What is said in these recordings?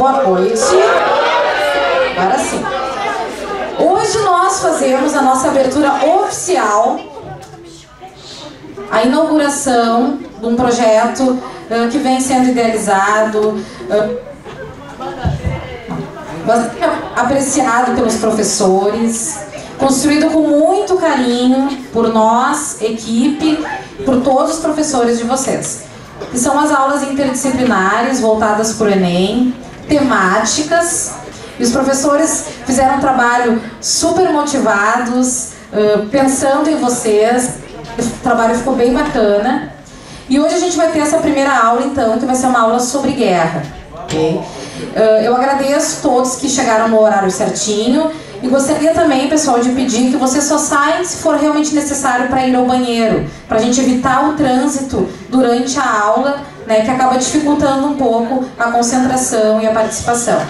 Boa noite. Agora sim. Hoje nós fazemos a nossa abertura oficial, a inauguração de um projeto que vem sendo idealizado, apreciado pelos professores, construído com muito carinho por nós, equipe, por todos os professores de vocês. Que são as aulas interdisciplinares voltadas para o Enem, temáticas, e os professores fizeram um trabalho super motivados, pensando em vocês. O trabalho ficou bem bacana. E hoje a gente vai ter essa primeira aula, então, que vai ser uma aula sobre guerra. Okay? Eu agradeço todos que chegaram no horário certinho. E gostaria também, pessoal, de pedir que vocês só saiam se for realmente necessário para ir ao banheiro, para a gente evitar o trânsito durante a aula, né, que acaba dificultando um pouco a concentração e a participação.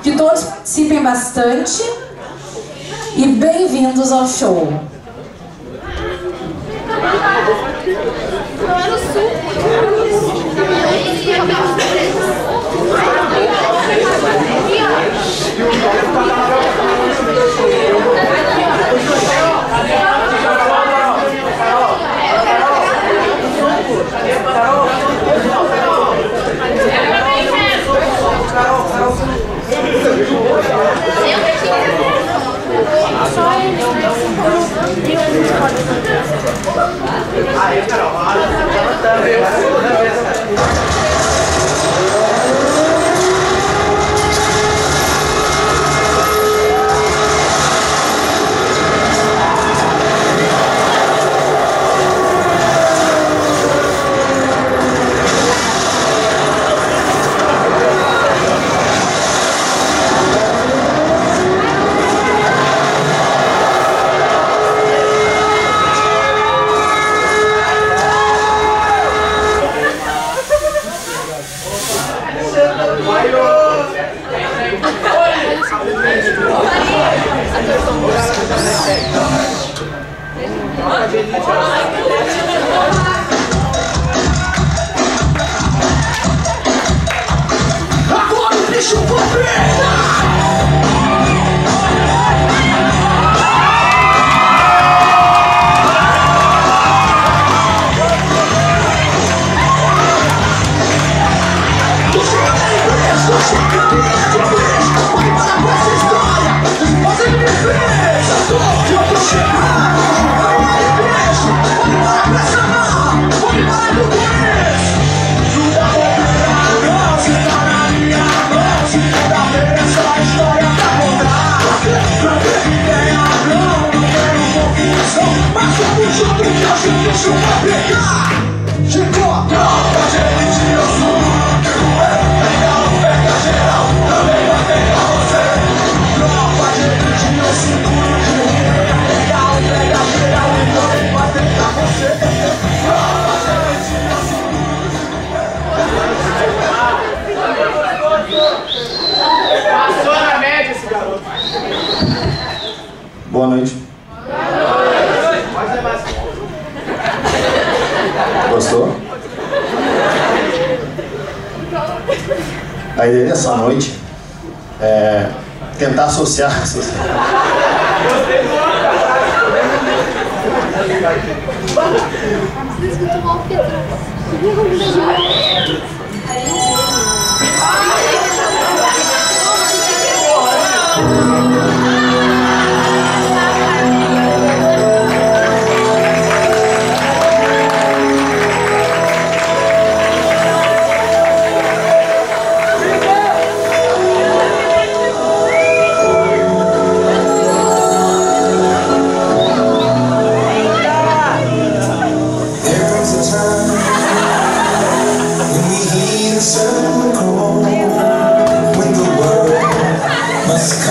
Que todos participem bastante e bem-vindos ao show. Boa noite. Gostou? A ideia dessa noite é tentar associar essas...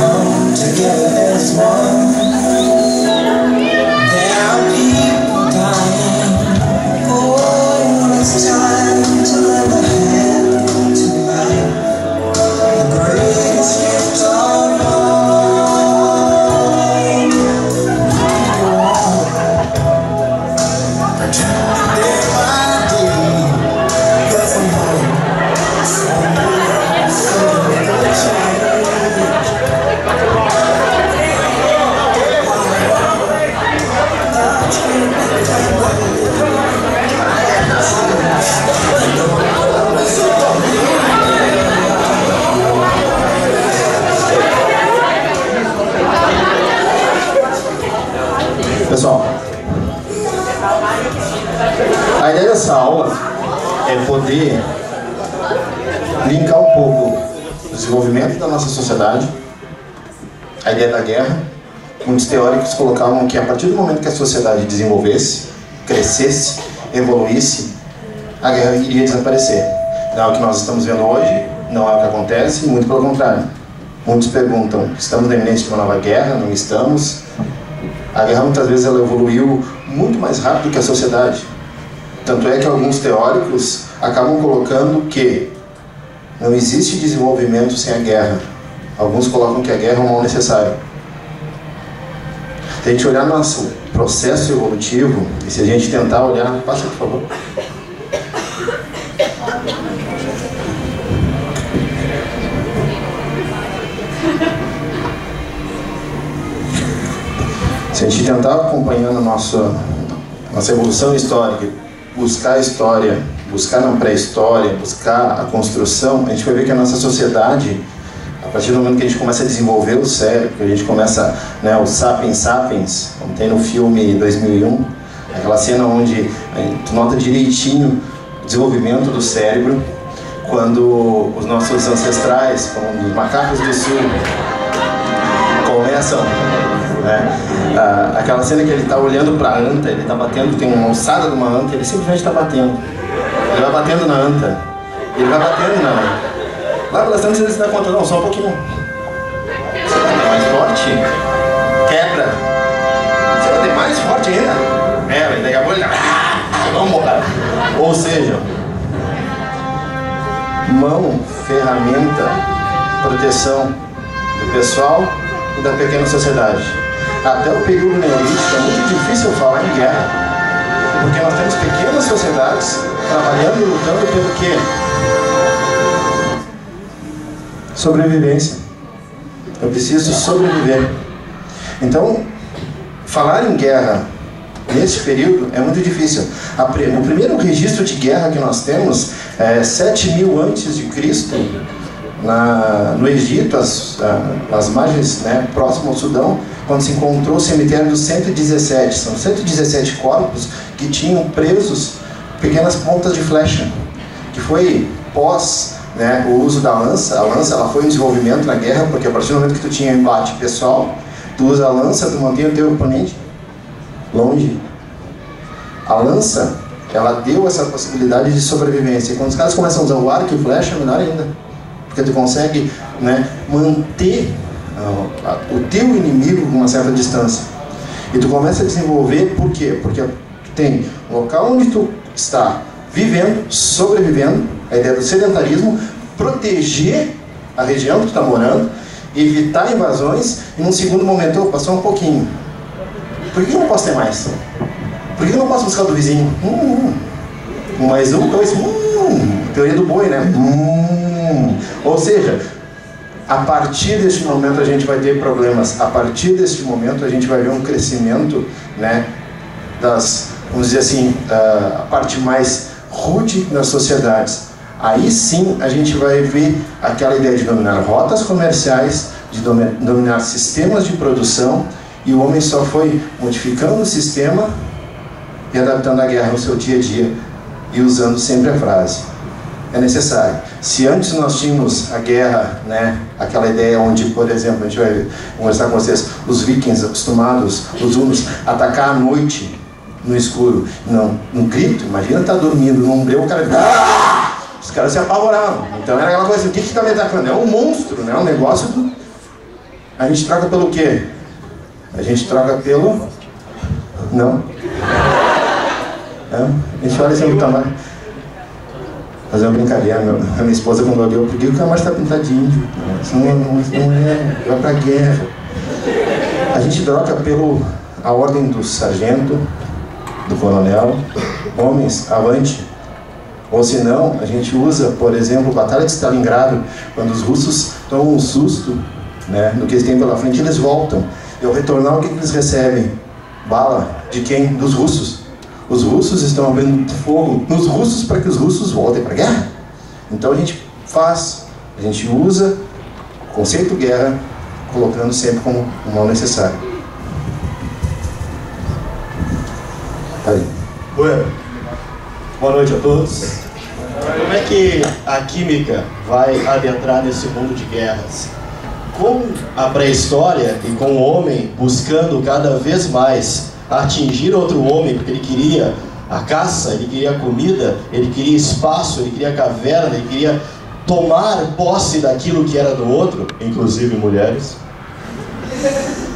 Come together. Pessoal, a ideia dessa aula é poder linkar um pouco o desenvolvimento da nossa sociedade, a ideia da guerra. Muitos teóricos colocavam que a partir do momento que a sociedade desenvolvesse, crescesse, evoluísse, a guerra iria desaparecer. Não é o que nós estamos vendo hoje, não é o que acontece, muito pelo contrário. Muitos perguntam, estamos na iminência de uma nova guerra? Não estamos. A guerra muitas vezes ela evoluiu muito mais rápido que a sociedade. Tanto é que alguns teóricos acabam colocando que não existe desenvolvimento sem a guerra. Alguns colocam que a guerra é um mal necessário. Se a gente olhar nosso processo evolutivo, e se a gente tentar olhar... Passa, por favor. Se a gente tentar acompanhando a nossa evolução histórica, buscar a história, buscar na pré-história, buscar a construção, a gente vai ver que a nossa sociedade, a partir do momento que a gente começa a desenvolver o cérebro, que a gente começa, né, o Sapiens Sapiens, como tem no filme 2001, aquela cena onde tu nota direitinho o desenvolvimento do cérebro, quando os nossos ancestrais, como os macacos do sul, começam, né, aquela cena que ele está olhando para a anta, ele está batendo, tem uma alçada de uma anta, ele simplesmente está batendo. Ele vai batendo na anta, ele vai batendo na anta. Lá pelas tantas ele se dá conta, não, só um pouquinho. Você vai ter mais forte? Quebra. Você vai ter mais forte ainda? E daqui a pouco ele... Vamos embora. Ou seja, mão, ferramenta, proteção do pessoal e da pequena sociedade. Até o período neolítico é muito difícil falar em guerra, porque nós temos pequenas sociedades trabalhando e lutando pelo quê? Sobrevivência. Eu preciso sobreviver. Então, falar em guerra nesse período é muito difícil. O primeiro registro de guerra que nós temos é 7.000 a.C., no Egito, as margens, né, próximo ao Sudão, quando se encontrou o cemitério dos 117. São 117 corpos que tinham presos pequenas pontas de flecha, que foi pós, né, o uso da lança. A lança ela foi um desenvolvimento na guerra, porque a partir do momento que tu tinha embate pessoal, tu usa a lança, tu mantém o teu oponente longe. A lança, ela deu essa possibilidade de sobrevivência. E quando os caras começam a usar o arco e flecha, melhor ainda, porque tu consegue, né, manter o teu inimigo com uma certa distância. E tu começa a desenvolver, por quê? Porque tu tem um local onde tu está vivendo, sobrevivendo, a ideia do sedentarismo, proteger a região que tu está morando, evitar invasões, e num segundo momento, passou um pouquinho. Por que eu não posso ter mais? Por que eu não posso buscar do vizinho? Mais um, dois, teoria do boi, né? Ou seja, a partir deste momento a gente vai ter problemas, a partir deste momento a gente vai ver um crescimento, né, vamos dizer assim, a parte mais rude das sociedades. Aí sim a gente vai ver aquela ideia de dominar rotas comerciais, de dominar sistemas de produção, e o homem só foi modificando o sistema e adaptando a guerra ao seu dia a dia, e usando sempre a frase: é necessário. Se antes nós tínhamos a guerra, né, aquela ideia onde, por exemplo, a gente vai conversar com vocês, os vikings acostumados, os hunos, atacar à noite, no escuro, não, no grito, imagina estar dormindo, num breu, o cara... Os caras se apavoravam. Então era aquela coisa, o que está me atacando? É um monstro, né? Um negócio do... A gente troca pelo quê? A gente troca pelo... Não. A gente olha assim no tamanho. Fazer uma brincadeira, a minha esposa quando olhou, por que o Camargo está pintado de índio? Isso não é, vai pra guerra. A gente troca a ordem do sargento, do coronel, homens, avante. Ou senão, a gente usa, por exemplo, a Batalha de Stalingrado, quando os russos tomam um susto, né, no que eles têm pela frente, eles voltam. E ao retornar, o que eles recebem? Bala. De quem? Dos russos. Os russos estão abrindo fogo nos russos para que os russos voltem para a guerra. Então a gente usa o conceito guerra, colocando sempre como um mal necessário. Aí. Boa noite a todos. Como é que a química vai adentrar nesse mundo de guerras? Com a pré-história e com o homem buscando cada vez mais atingir outro homem, porque ele queria a caça, ele queria a comida, ele queria espaço, ele queria a caverna, ele queria tomar posse daquilo que era do outro, inclusive mulheres.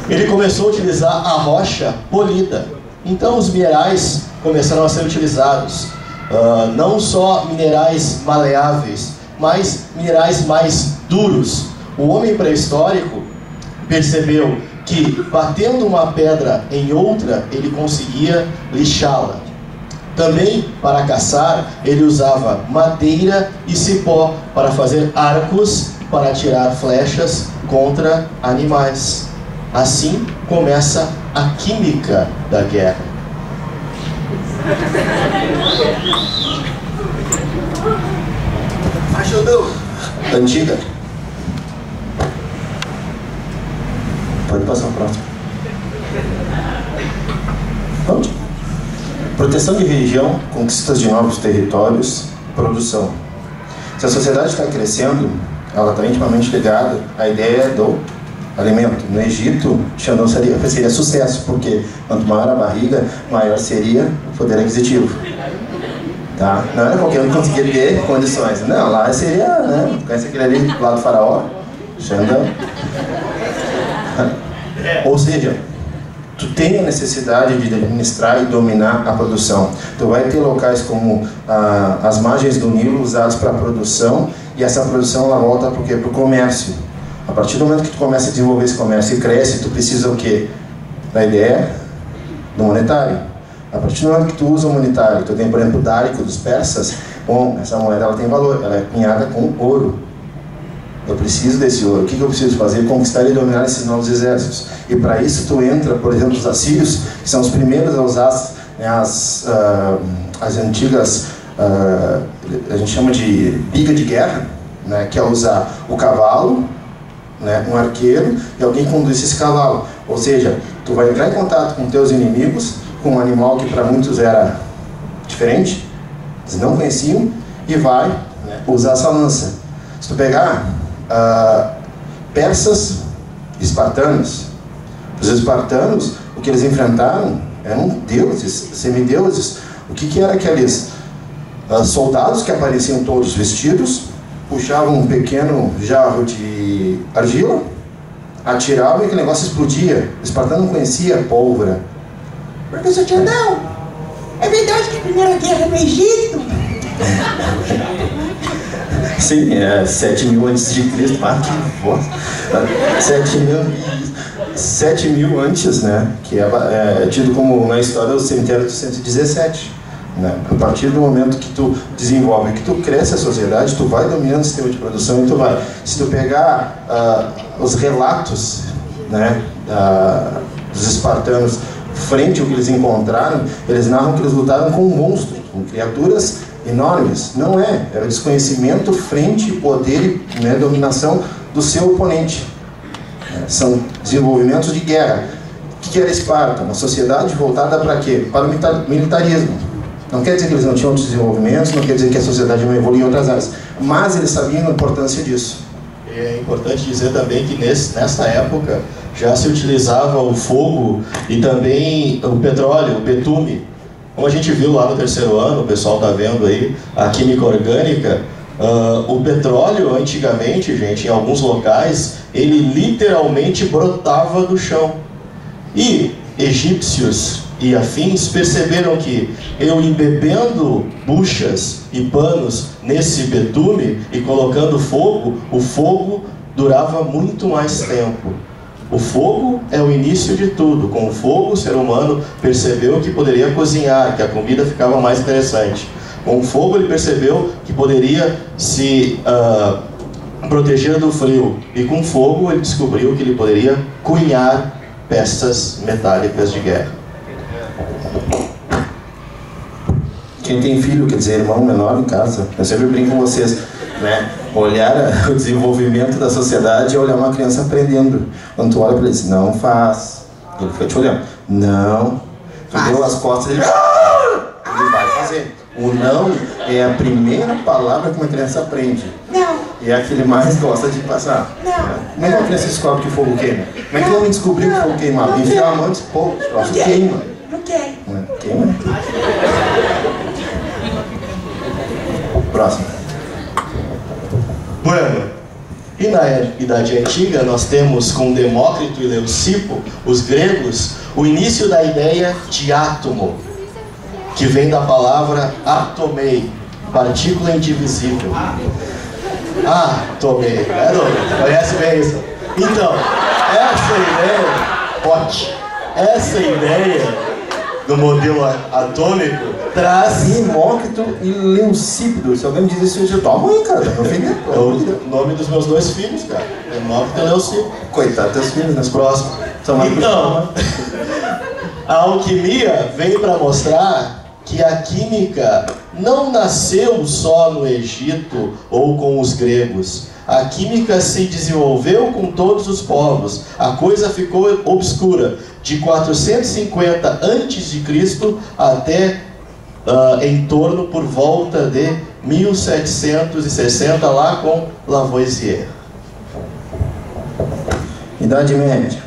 Ele começou a utilizar a rocha polida. Então os minerais começaram a ser utilizados. Não só minerais maleáveis, mas minerais mais duros. O homem pré-histórico percebeu que, batendo uma pedra em outra, ele conseguia lixá-la. Também, para caçar, ele usava madeira e cipó para fazer arcos, para atirar flechas contra animais. Assim começa a química da guerra. Ajudou. Antiga. Pode passar o próximo. Vamos. Proteção de região, conquistas de novos territórios, produção. Se a sociedade está crescendo, ela está intimamente ligada à ideia do alimento. No Egito, Xandão seria sucesso, porque quanto maior a barriga, maior seria o poder aquisitivo. Tá? Não era qualquer um que conseguia ter condições. Não, lá seria, né? Conhece aquele ali lá do faraó? Xandão. Ou seja, tu tem a necessidade de administrar e dominar a produção. Tu vai ter locais como as margens do Nilo usados para produção, e essa produção ela volta para o comércio. A partir do momento que tu começa a desenvolver esse comércio e cresce, tu precisa o quê? Da ideia do monetário. A partir do momento que tu usa o monetário, tu tem, por exemplo, o dárico dos persas, bom, essa moeda ela tem valor, ela é cunhada com ouro. Eu preciso desse ouro. O que eu preciso fazer? Conquistar e dominar esses novos exércitos. E para isso tu entra, por exemplo, os assírios, que são os primeiros a usar, né, as antigas, a gente chama de biga de guerra, né, que é usar o cavalo, né, um arqueiro e alguém conduz esse cavalo. Ou seja, tu vai entrar em contato com teus inimigos, com um animal que para muitos era diferente, eles não conheciam, e vai, né, usar essa lança. Se tu pegar persas, espartanos, os espartanos, o que eles enfrentaram eram deuses, semideuses. O que era aqueles soldados que apareciam todos vestidos, puxavam um pequeno jarro de argila, atiravam e aquele negócio explodia. O espartano não conhecia pólvora. Professor Xandão, é verdade que a Primeira Guerra no Egito? Sim, 7.000 antes de Cristo, 7.000 antes, né? Que é tido como na história o cemitério do 117. Né? A partir do momento que tu desenvolve, que tu cresce a sociedade, tu vai dominando o sistema de produção e tu vai. Se tu pegar os relatos, né, dos espartanos frente ao que eles encontraram, eles narram que eles lutaram com monstros, com criaturas enormes. Não é, era desconhecimento frente ao poder e, né, dominação do seu oponente. São desenvolvimentos de guerra. O que era Esparta? Uma sociedade voltada para quê? Para o militarismo. Não quer dizer que eles não tinham outros desenvolvimentos, não quer dizer que a sociedade não evoluiu em outras áreas, mas eles sabiam a importância disso. É importante dizer também que nessa época já se utilizava o fogo e também o petróleo, o betume. Como a gente viu lá no terceiro ano, o pessoal está vendo aí, a química orgânica, o petróleo antigamente, gente, em alguns locais, ele literalmente brotava do chão. E egípcios e afins perceberam que eu embebendo buchas e panos nesse betume e colocando fogo, o fogo durava muito mais tempo. O fogo é o início de tudo. Com o fogo, o ser humano percebeu que poderia cozinhar, que a comida ficava mais interessante. Com o fogo, ele percebeu que poderia se proteger do frio. E com o fogo, ele descobriu que ele poderia cunhar peças metálicas de guerra. Quem tem filho, quer dizer, irmão menor em casa, eu sempre brinco com vocês, né? Olhar o desenvolvimento da sociedade é olhar uma criança aprendendo. Quando tu olha para ele, diz, não faz. Ele fica te olhando. Não. deu as costas, ele vai fazer. O não é a primeira palavra que uma criança aprende. Não. E é a que ele mais gosta de passar. Não. Como é que uma criança descobre que fogo queima? Como é que o homem descobriu que fogo queimava? Enfiar a mão e disse, pô, o troço queima. Não quer. Queima. Próximo. Bueno, e na Idade Antiga nós temos com Demócrito e Leucipo, os gregos, o início da ideia de átomo, que vem da palavra atomei, partícula indivisível. Atomei, conhece bem isso? Então, essa ideia do modelo atômico traz Demócrito e Leucipo. Se alguém me diz isso, eu já tô ruim, cara. Tá me ofendendo. é o nome dos meus 2 filhos, cara. Demócrito e Leucipo. Coitado, teus filhos nas Próximo. Então, a alquimia vem para mostrar que a química não nasceu só no Egito ou com os gregos. A química se desenvolveu com todos os povos. A coisa ficou obscura de 450 a.C. até em torno por volta de 1760, lá com Lavoisier. Idade Média.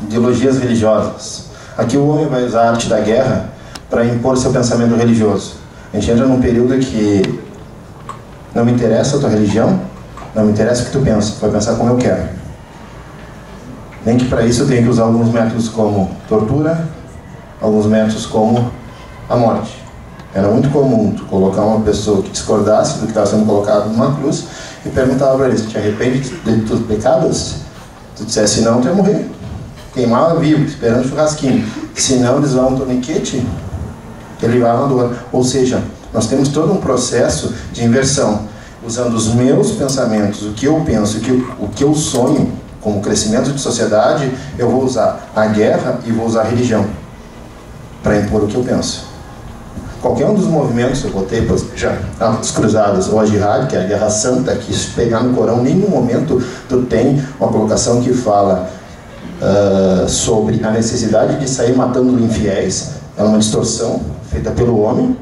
Ideologias religiosas. Aqui o homem vai usar a arte da guerra para impor seu pensamento religioso. A gente entra num período que não me interessa a tua religião, não me interessa o que tu pensa, tu vai pensar como eu quero. Nem que para isso eu tenha que usar alguns métodos como tortura, alguns métodos como a morte. Era muito comum tu colocar uma pessoa que discordasse do que estava sendo colocado numa cruz e perguntava para ele, se te arrepende de teus pecados? Se tu dissesse não, tu ia morrer. Queimava vivo, esperando churrasquinho. Se não, eles vão um torniquete, ele vai na dor. Ou seja, nós temos todo um processo de inversão, usando os meus pensamentos, o que eu penso, o que eu sonho como crescimento de sociedade, eu vou usar a guerra e vou usar a religião para impor o que eu penso. Qualquer um dos movimentos, eu botei já as cruzadas ou a jihad, que é a guerra santa, que se pegar no Corão, em nenhum momento tu tem uma colocação que fala sobre a necessidade de sair matando infiéis. É uma distorção feita pelo homem.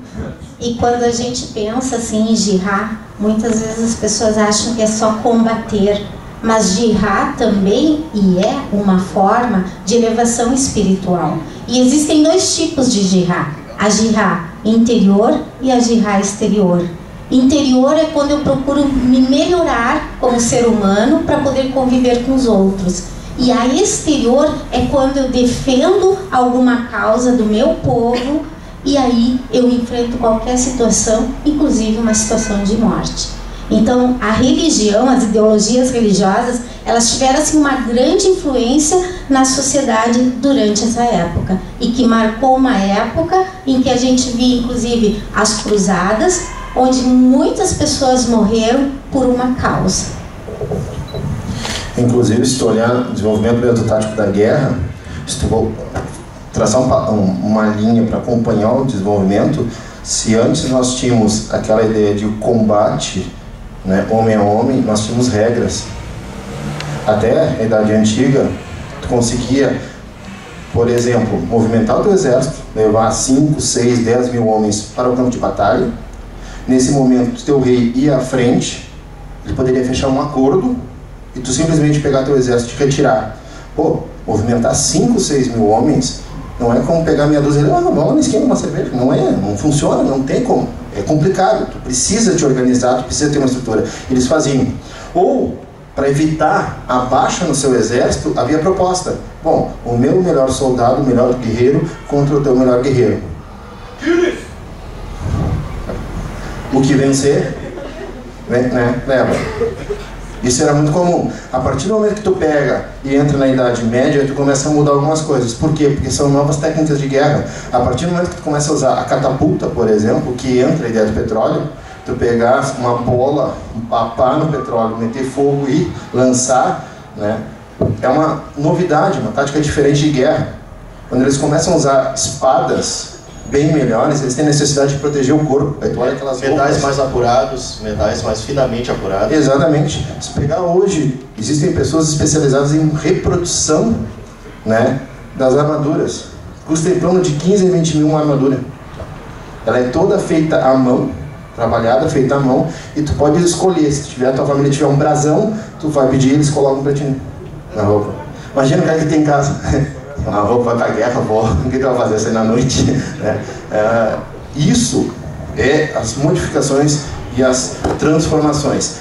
E quando a gente pensa assim em jihad, muitas vezes as pessoas acham que é só combater, mas jihad também é uma forma de elevação espiritual. E existem 2 tipos de jihad: a jihad interior e a jihad exterior. Interior é quando eu procuro me melhorar como ser humano para poder conviver com os outros. E a exterior é quando eu defendo alguma causa do meu povo e aí eu enfrento qualquer situação, inclusive uma situação de morte. Então, a religião, as ideologias religiosas, elas tiveram assim, uma grande influência na sociedade durante essa época e que marcou uma época em que a gente via, inclusive, as cruzadas, onde muitas pessoas morreram por uma causa. Inclusive, se tu olhar o desenvolvimento do método tático da guerra, se tu for traçar uma linha para acompanhar o desenvolvimento, se antes nós tínhamos aquela ideia de combate, né, homem a homem, nós tínhamos regras. Até a Idade Antiga, tu conseguia, por exemplo, movimentar o teu exército, levar 5, 6, 10 mil homens para o campo de batalha. Nesse momento, o teu rei ia à frente, ele poderia fechar um acordo e tu simplesmente pegar teu exército e retirar. Pô, movimentar 5, 6 mil homens não é como pegar meia dúzia e vamos lá no esquema uma cerveja. Não é, não funciona, não tem como. É complicado, tu precisa te organizar, tu precisa ter uma estrutura. Eles faziam. Ou, para evitar a baixa no seu exército, havia proposta. Bom, o meu melhor soldado, o melhor guerreiro, contra o teu melhor guerreiro. O que vencer, né, leva. Isso era muito comum. A partir do momento que tu pega e entra na Idade Média, tu começa a mudar algumas coisas. Por quê? Porque são novas técnicas de guerra. A partir do momento que tu começa a usar a catapulta, por exemplo, que entra a ideia do petróleo, tu pegar uma bola, papar no petróleo, meter fogo e lançar, né? É uma novidade, uma tática diferente de guerra. Quando eles começam a usar espadas bem melhores, eles têm necessidade de proteger o corpo. Aí tu olha aquelas metais mais apurados, metais mais finamente apurados. Exatamente. Se pegar hoje, existem pessoas especializadas em reprodução, né, das armaduras. custa em torno de 15 a 20 mil uma armadura. Ela é toda feita à mão, trabalhada, feita à mão, e tu pode escolher. Se a tua família tiver um brasão, tu vai pedir, eles colocam pra ti na roupa. Imagina o cara que tem em casa. A roupa vai pra guerra, vó, o que tu vai fazer? Sair na noite? Isso é as modificações e as transformações.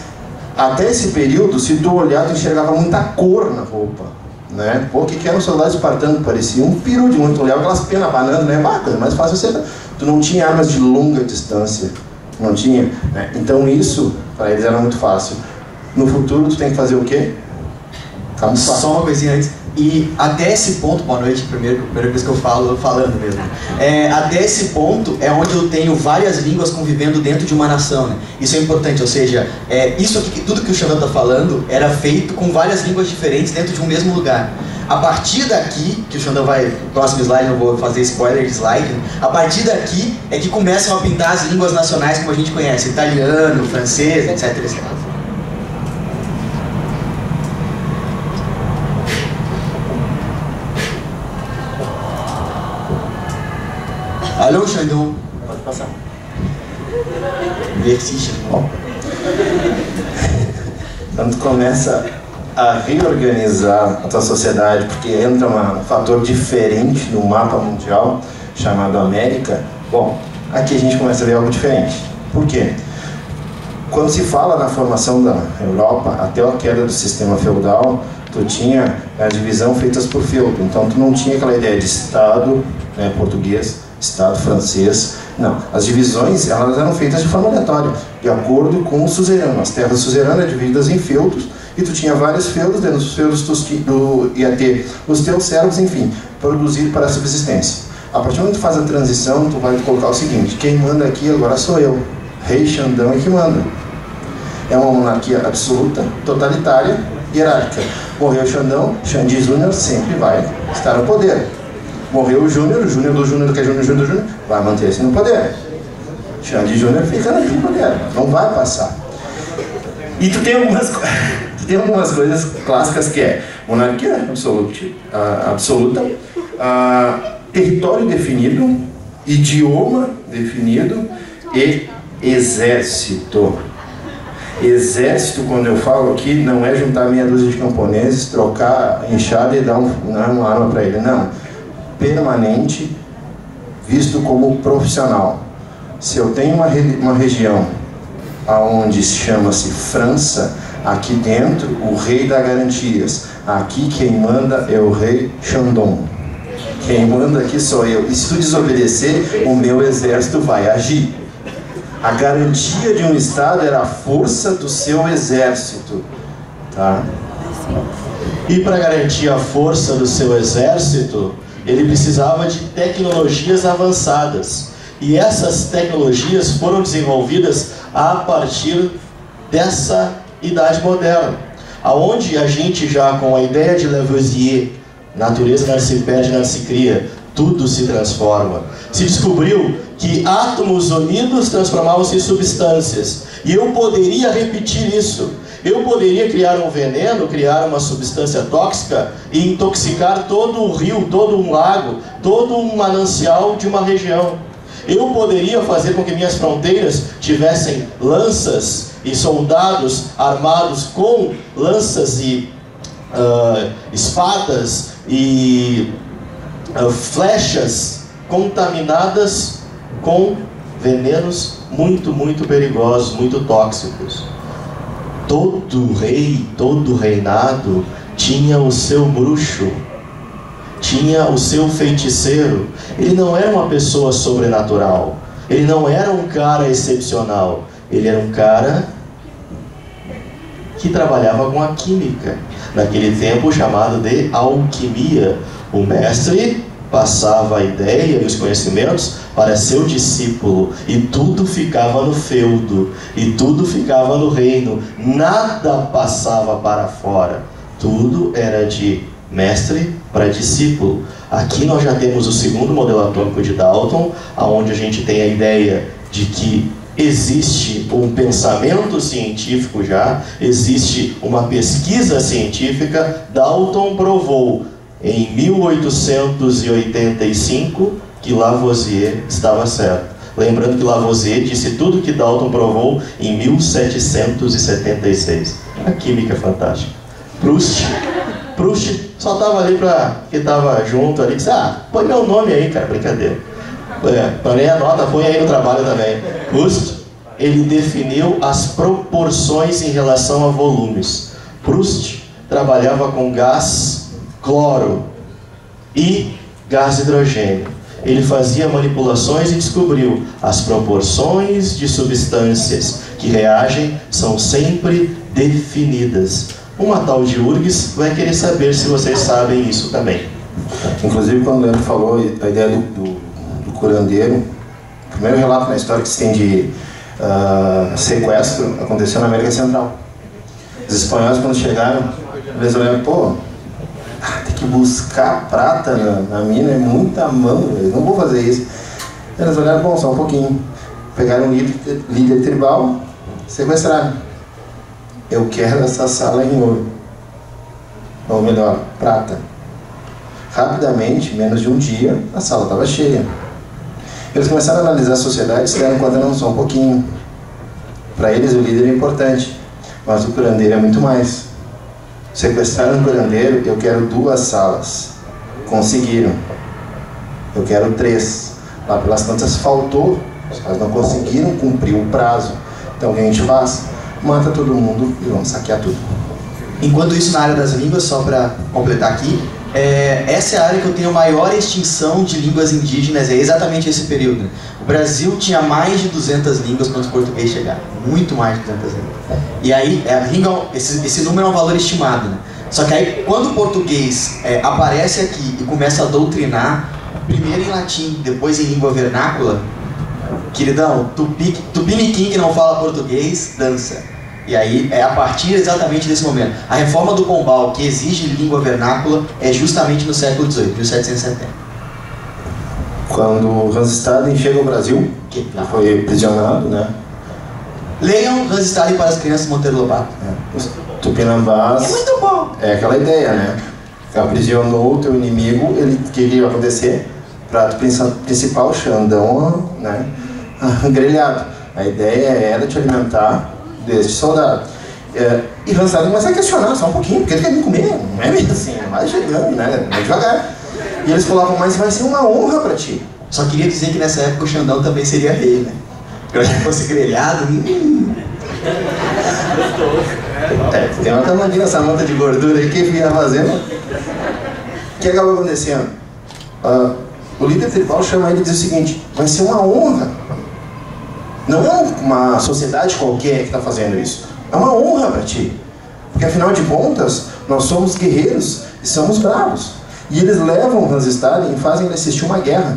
Até esse período, se tu olhar, tu enxergava muita cor na roupa, né? Pô, o que era um soldado espartano? Parecia um peru de muito. Olhava aquelas penas banando, né? Coisa mais fácil você... Tu não tinha armas de longa distância, não tinha, né? Então isso, para eles, era muito fácil. No futuro, tu tem que fazer o quê? Só uma coisinha antes. E até esse ponto, boa noite, primeira vez que eu falo, falando mesmo. Até esse ponto é onde eu tenho várias línguas convivendo dentro de uma nação, né? Isso é importante, ou seja, isso aqui, tudo que o Xandão está falando era feito com várias línguas diferentes dentro de um mesmo lugar. A partir daqui, que o Xandão vai, no próximo slide, eu vou fazer spoiler de slide, né? A partir daqui é que começam a pintar as línguas nacionais como a gente conhece, italiano, francês, etc, etc. Alô, Xandão. Pode passar. Merci, Xandão. Então tu começa a reorganizar a tua sociedade, porque entra um fator diferente no mapa mundial, chamado América. Bom, aqui a gente começa a ver algo diferente. Por quê? Quando se fala na formação da Europa, até a queda do sistema feudal, tu tinha a divisão feitas por feudo. Então tu não tinha aquela ideia de Estado, né, português, Estado francês. Não, as divisões elas eram feitas de forma aleatória, de acordo com o suzerano. As terras suzeranas divididas em feudos, e tu tinha vários feudos, dentro dos feudos tu ia ter os teus servos, enfim, produzir para a subsistência. A partir do momento que tu faz a transição, tu vai colocar o seguinte: quem manda aqui agora sou eu, Rei Xandão é que manda. É uma monarquia absoluta, totalitária, hierárquica. Morreu Xandão, Xandi Júnior sempre vai estar no poder. Morreu o Júnior do Júnior, que é Júnior do Júnior, vai manter-se no poder. Xandi Júnior fica no poder, não vai passar. E tu tem algumas coisas clássicas que é monarquia absoluta, território definido, idioma definido e exército. Exército, quando eu falo aqui, não é juntar meia dúzia de camponeses, trocar a enxada e dar uma arma para ele, não. Permanente, visto como profissional. Se eu tenho uma região onde chama-se França, aqui dentro o rei dá garantias. Aqui quem manda é o rei Xandão. Quem manda aqui sou eu. E se tu desobedecer, o meu exército vai agir. A garantia de um Estado era a força do seu exército. Tá? E para garantir a força do seu exército, ele precisava de tecnologias avançadas. E essas tecnologias foram desenvolvidas a partir dessa idade moderna, aonde a gente já, com a ideia de Lavoisier, natureza não se perde, não se cria, tudo se transforma. Se descobriu que átomos unidos transformavam-se em substâncias. E eu poderia repetir isso. Eu poderia criar um veneno, criar uma substância tóxica e intoxicar todo um rio, todo um lago, todo um manancial de uma região. Eu poderia fazer com que minhas fronteiras tivessem lanças e soldados armados com lanças e espadas e flechas contaminadas com venenos muito, muito perigosos, muito tóxicos. Todo rei, todo reinado tinha o seu bruxo, tinha o seu feiticeiro. Ele não era uma pessoa sobrenatural, ele não era um cara excepcional, ele era um cara que trabalhava com a química, naquele tempo chamado de alquimia. O mestre passava a ideia e os conhecimentos para seu discípulo, e tudo ficava no feudo, e tudo ficava no reino, nada passava para fora, tudo era de mestre para discípulo. Aqui nós já temos o segundo modelo atômico de Dalton, onde a gente tem a ideia de que existe um pensamento científico já, existe uma pesquisa científica. Dalton provou em 1885 que Lavoisier estava certo. Lembrando que Lavoisier disse tudo que Dalton provou em 1776. A química é fantástica. Proust só estava ali que estava junto ali, disse, põe meu nome aí, cara, brincadeira. Põe a nota, põe aí no trabalho também. Proust, ele definiu as proporções em relação a volumes. Proust trabalhava com gás cloro e gás hidrogênio. Ele fazia manipulações e descobriu as proporções de substâncias que reagem são sempre definidas. Uma tal de Urgues vai querer saber se vocês sabem isso também. Inclusive, quando o Leandro falou a ideia do curandeiro, o primeiro relato na história que se tem de sequestro aconteceu na América Central. Os espanhóis, quando chegaram, eles olharam, pô, tem que buscar prata na mina, é muita mão, eu não vou fazer isso. Eles olharam, bom, só um pouquinho. Pegaram um líder tribal, sequestraram. Eu quero essa sala em ouro. Ou melhor, prata. Rapidamente, menos de um dia, a sala estava cheia. Eles começaram a analisar a sociedade e se deram conta, não, só um pouquinho. Para eles o líder é importante, mas o curandeiro é muito mais. Sequestraram o curandeiro, eu quero 2 salas. Conseguiram. Eu quero 3. Lá pelas tantas faltou, os caras não conseguiram cumprir o prazo. Então o que a gente faz? Mata todo mundo e vamos saquear tudo. Enquanto isso, na área das línguas, só para completar aqui, essa é a área que eu tenho maior extinção de línguas indígenas, é exatamente esse período. O Brasil tinha mais de 200 línguas quando os portugueses chegaram, muito mais de 200 línguas. E aí, esse número é um valor estimado, né? Só que aí, quando o português aparece aqui e começa a doutrinar, primeiro em latim, depois em língua vernácula, queridão, Tupiniquim que não fala português, dança. E aí é a partir exatamente desse momento. A reforma do Pombal, que exige língua vernácula, é justamente no século XVIII, 1770. Quando Hans Staden chega ao Brasil, foi prisionado, né? Leiam Hans Staden para as crianças, Monteiro Lobato. Os Tupinambás. É muito bom. É aquela ideia, né? Aprisionou o teu inimigo, ele queria acontecer. Prato principal, Xandão, né? Grelhado. A ideia era te alimentar deste soldado. E Hans Staden começa a questionar só um pouquinho, porque ele quer me comer, não é mesmo assim, vai chegando, né? Vai devagar. E eles falavam, mas vai ser uma honra para ti. Só queria dizer que nessa época o Xandão também seria rei, né? Porque se fosse grelhado. Tem uma tamanquinha essa manta de gordura aí que fica fazendo. O que acaba acontecendo? O líder tribal chama ele e diz o seguinte: vai ser uma honra. Não é uma sociedade qualquer que está fazendo isso. É uma honra para ti. Porque afinal de contas, nós somos guerreiros e somos bravos. E eles levam o Hans Staden e fazem ele assistir uma guerra.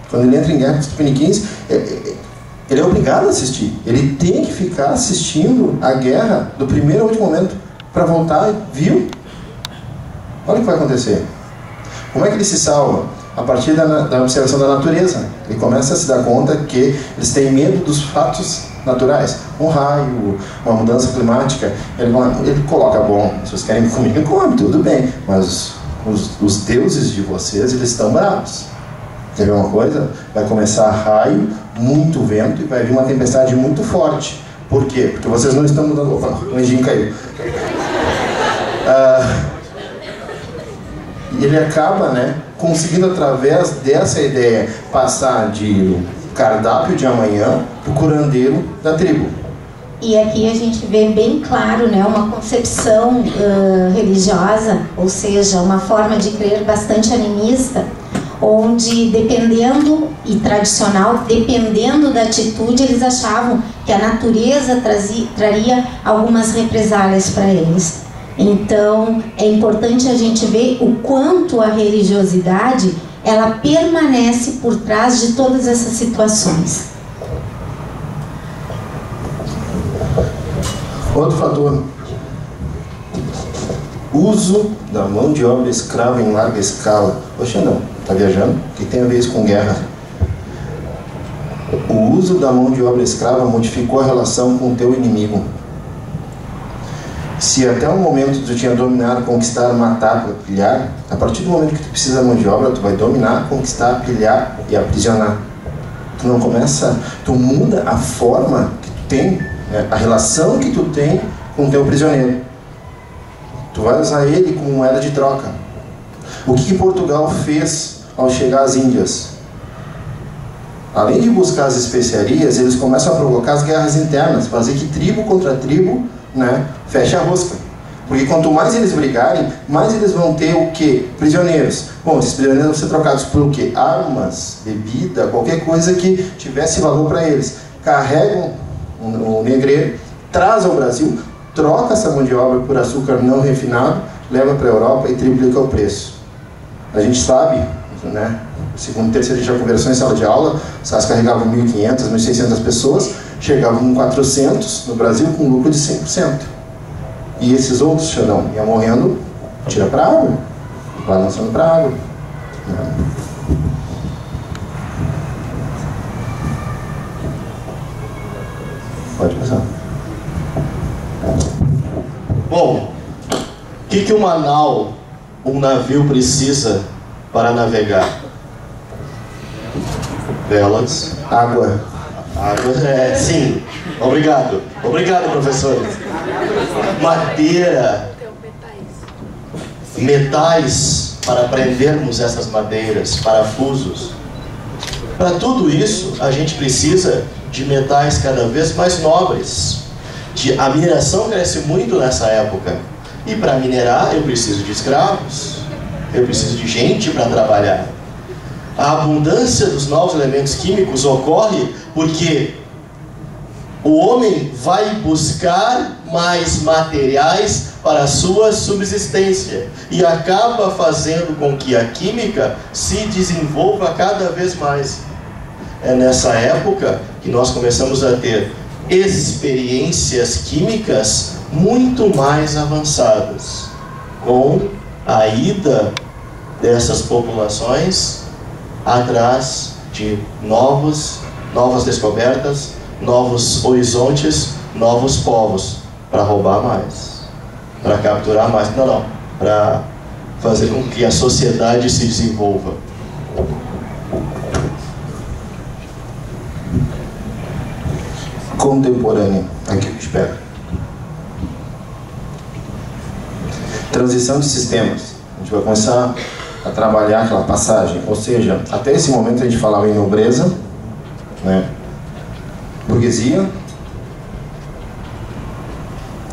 Quando ele entra em guerra com os tupiniquins, ele é obrigado a assistir. Ele tem que ficar assistindo a guerra do primeiro ao último momento para voltar, viu? Olha o que vai acontecer. Como é que ele se salva? A partir da observação da natureza. Ele começa a se dar conta que eles têm medo dos fatos naturais. Um raio, uma mudança climática. Ele coloca, bom, se vocês querem comer, come, tudo bem. Mas os deuses de vocês, eles estão bravos. Quer ver uma coisa? Vai começar raio, muito vento e vai vir uma tempestade muito forte. Por quê? Porque vocês não estão mudando... Opa, o anjinho caiu. E ele acaba, né, conseguindo, através dessa ideia, passar de cardápio de amanhã para o curandeiro da tribo. E aqui a gente vê bem claro, né, uma concepção religiosa, ou seja, uma forma de crer bastante animista, onde dependendo, e tradicional, dependendo da atitude, eles achavam que a natureza traria algumas represálias para eles. Então, é importante a gente ver o quanto a religiosidade, ela permanece por trás de todas essas situações. Outro fator: uso da mão de obra escrava em larga escala. Poxa, não, tá viajando? O que tem a ver isso com guerra? O uso da mão de obra escrava modificou a relação com o teu inimigo. se até o momento tu tinha dominado, conquistar, matar, pilhar, a partir do momento que tu precisa de mão de obra, tu vai dominar, conquistar, pilhar e aprisionar. Tu não começa, tu muda a forma que tu tem, né, a relação que tu tem com o teu prisioneiro. Tu vai usar ele como moeda de troca. O que Portugal fez ao chegar às Índias? Além de buscar as especiarias, eles começam a provocar as guerras internas, fazer que tribo contra tribo, né, feche a rosca. Porque quanto mais eles brigarem, mais eles vão ter o quê? Prisioneiros. Bom, esses prisioneiros vão ser trocados por o quê? Armas, bebida, qualquer coisa que tivesse valor para eles. Carregam o negreiro, traz ao Brasil, troca essa mão de obra por açúcar não refinado, leva para a Europa e triplica o preço. A gente sabe, né? Segundo e terceiro dia já conversou em sala de aula, os caras carregavam 1.500, 1.600 pessoas, chegavam com 400 no Brasil com lucro de 100%. E esses outros, Xandão, iam morrendo, tira para a água, vai lançando para a água. Pode passar. Bom, o que uma nau, um navio precisa para navegar? Velas. Água. Água, sim. Obrigado. Obrigado, professores. Madeira. Metais para prendermos essas madeiras, parafusos. Para tudo isso, a gente precisa de metais cada vez mais nobres. A mineração cresce muito nessa época. E para minerar, eu preciso de escravos. Eu preciso de gente para trabalhar. A abundância dos novos elementos químicos ocorre porque o homem vai buscar mais materiais para a sua subsistência e acaba fazendo com que a química se desenvolva cada vez mais. É nessa época que nós começamos a ter experiências químicas muito mais avançadas, com a ida dessas populações atrás de novas descobertas, novos horizontes, novos povos, para roubar mais, para capturar mais, para fazer com que a sociedade se desenvolva. Contemporânea, aqui eu espero. Transição de sistemas. A gente vai começar a trabalhar aquela passagem, ou seja, até esse momento a gente falava em nobreza, né, burguesia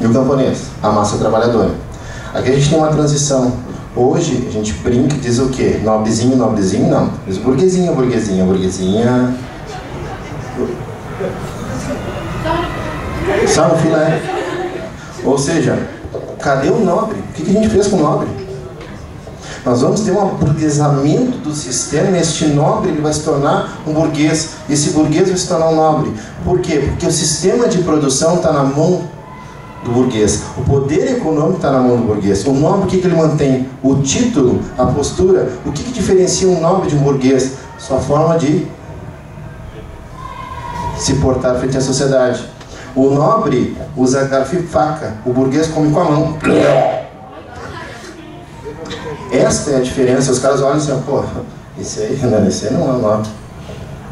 e o camponês, a massa trabalhadora. Aqui a gente tem uma transição. Hoje a gente brinca e diz o quê? Nobrezinho, nobrezinho, não. Diz burguesinha, burguesinha, burguesinha. Só no filé. Ou seja, cadê o nobre? O que a gente fez com o nobre? Nós vamos ter um aburguesamento do sistema e este nobre ele vai se tornar um burguês. Esse burguês vai se tornar um nobre. Por quê? Porque o sistema de produção está na mão do burguês. O poder econômico está na mão do burguês. O nobre, o que ele mantém? O título, a postura. O que diferencia um nobre de um burguês? Sua forma de se portar frente à sociedade. O nobre usa garfo e faca. O burguês come com a mão. Esta é a diferença. Os caras olham assim, pô, esse aí não é o nobre.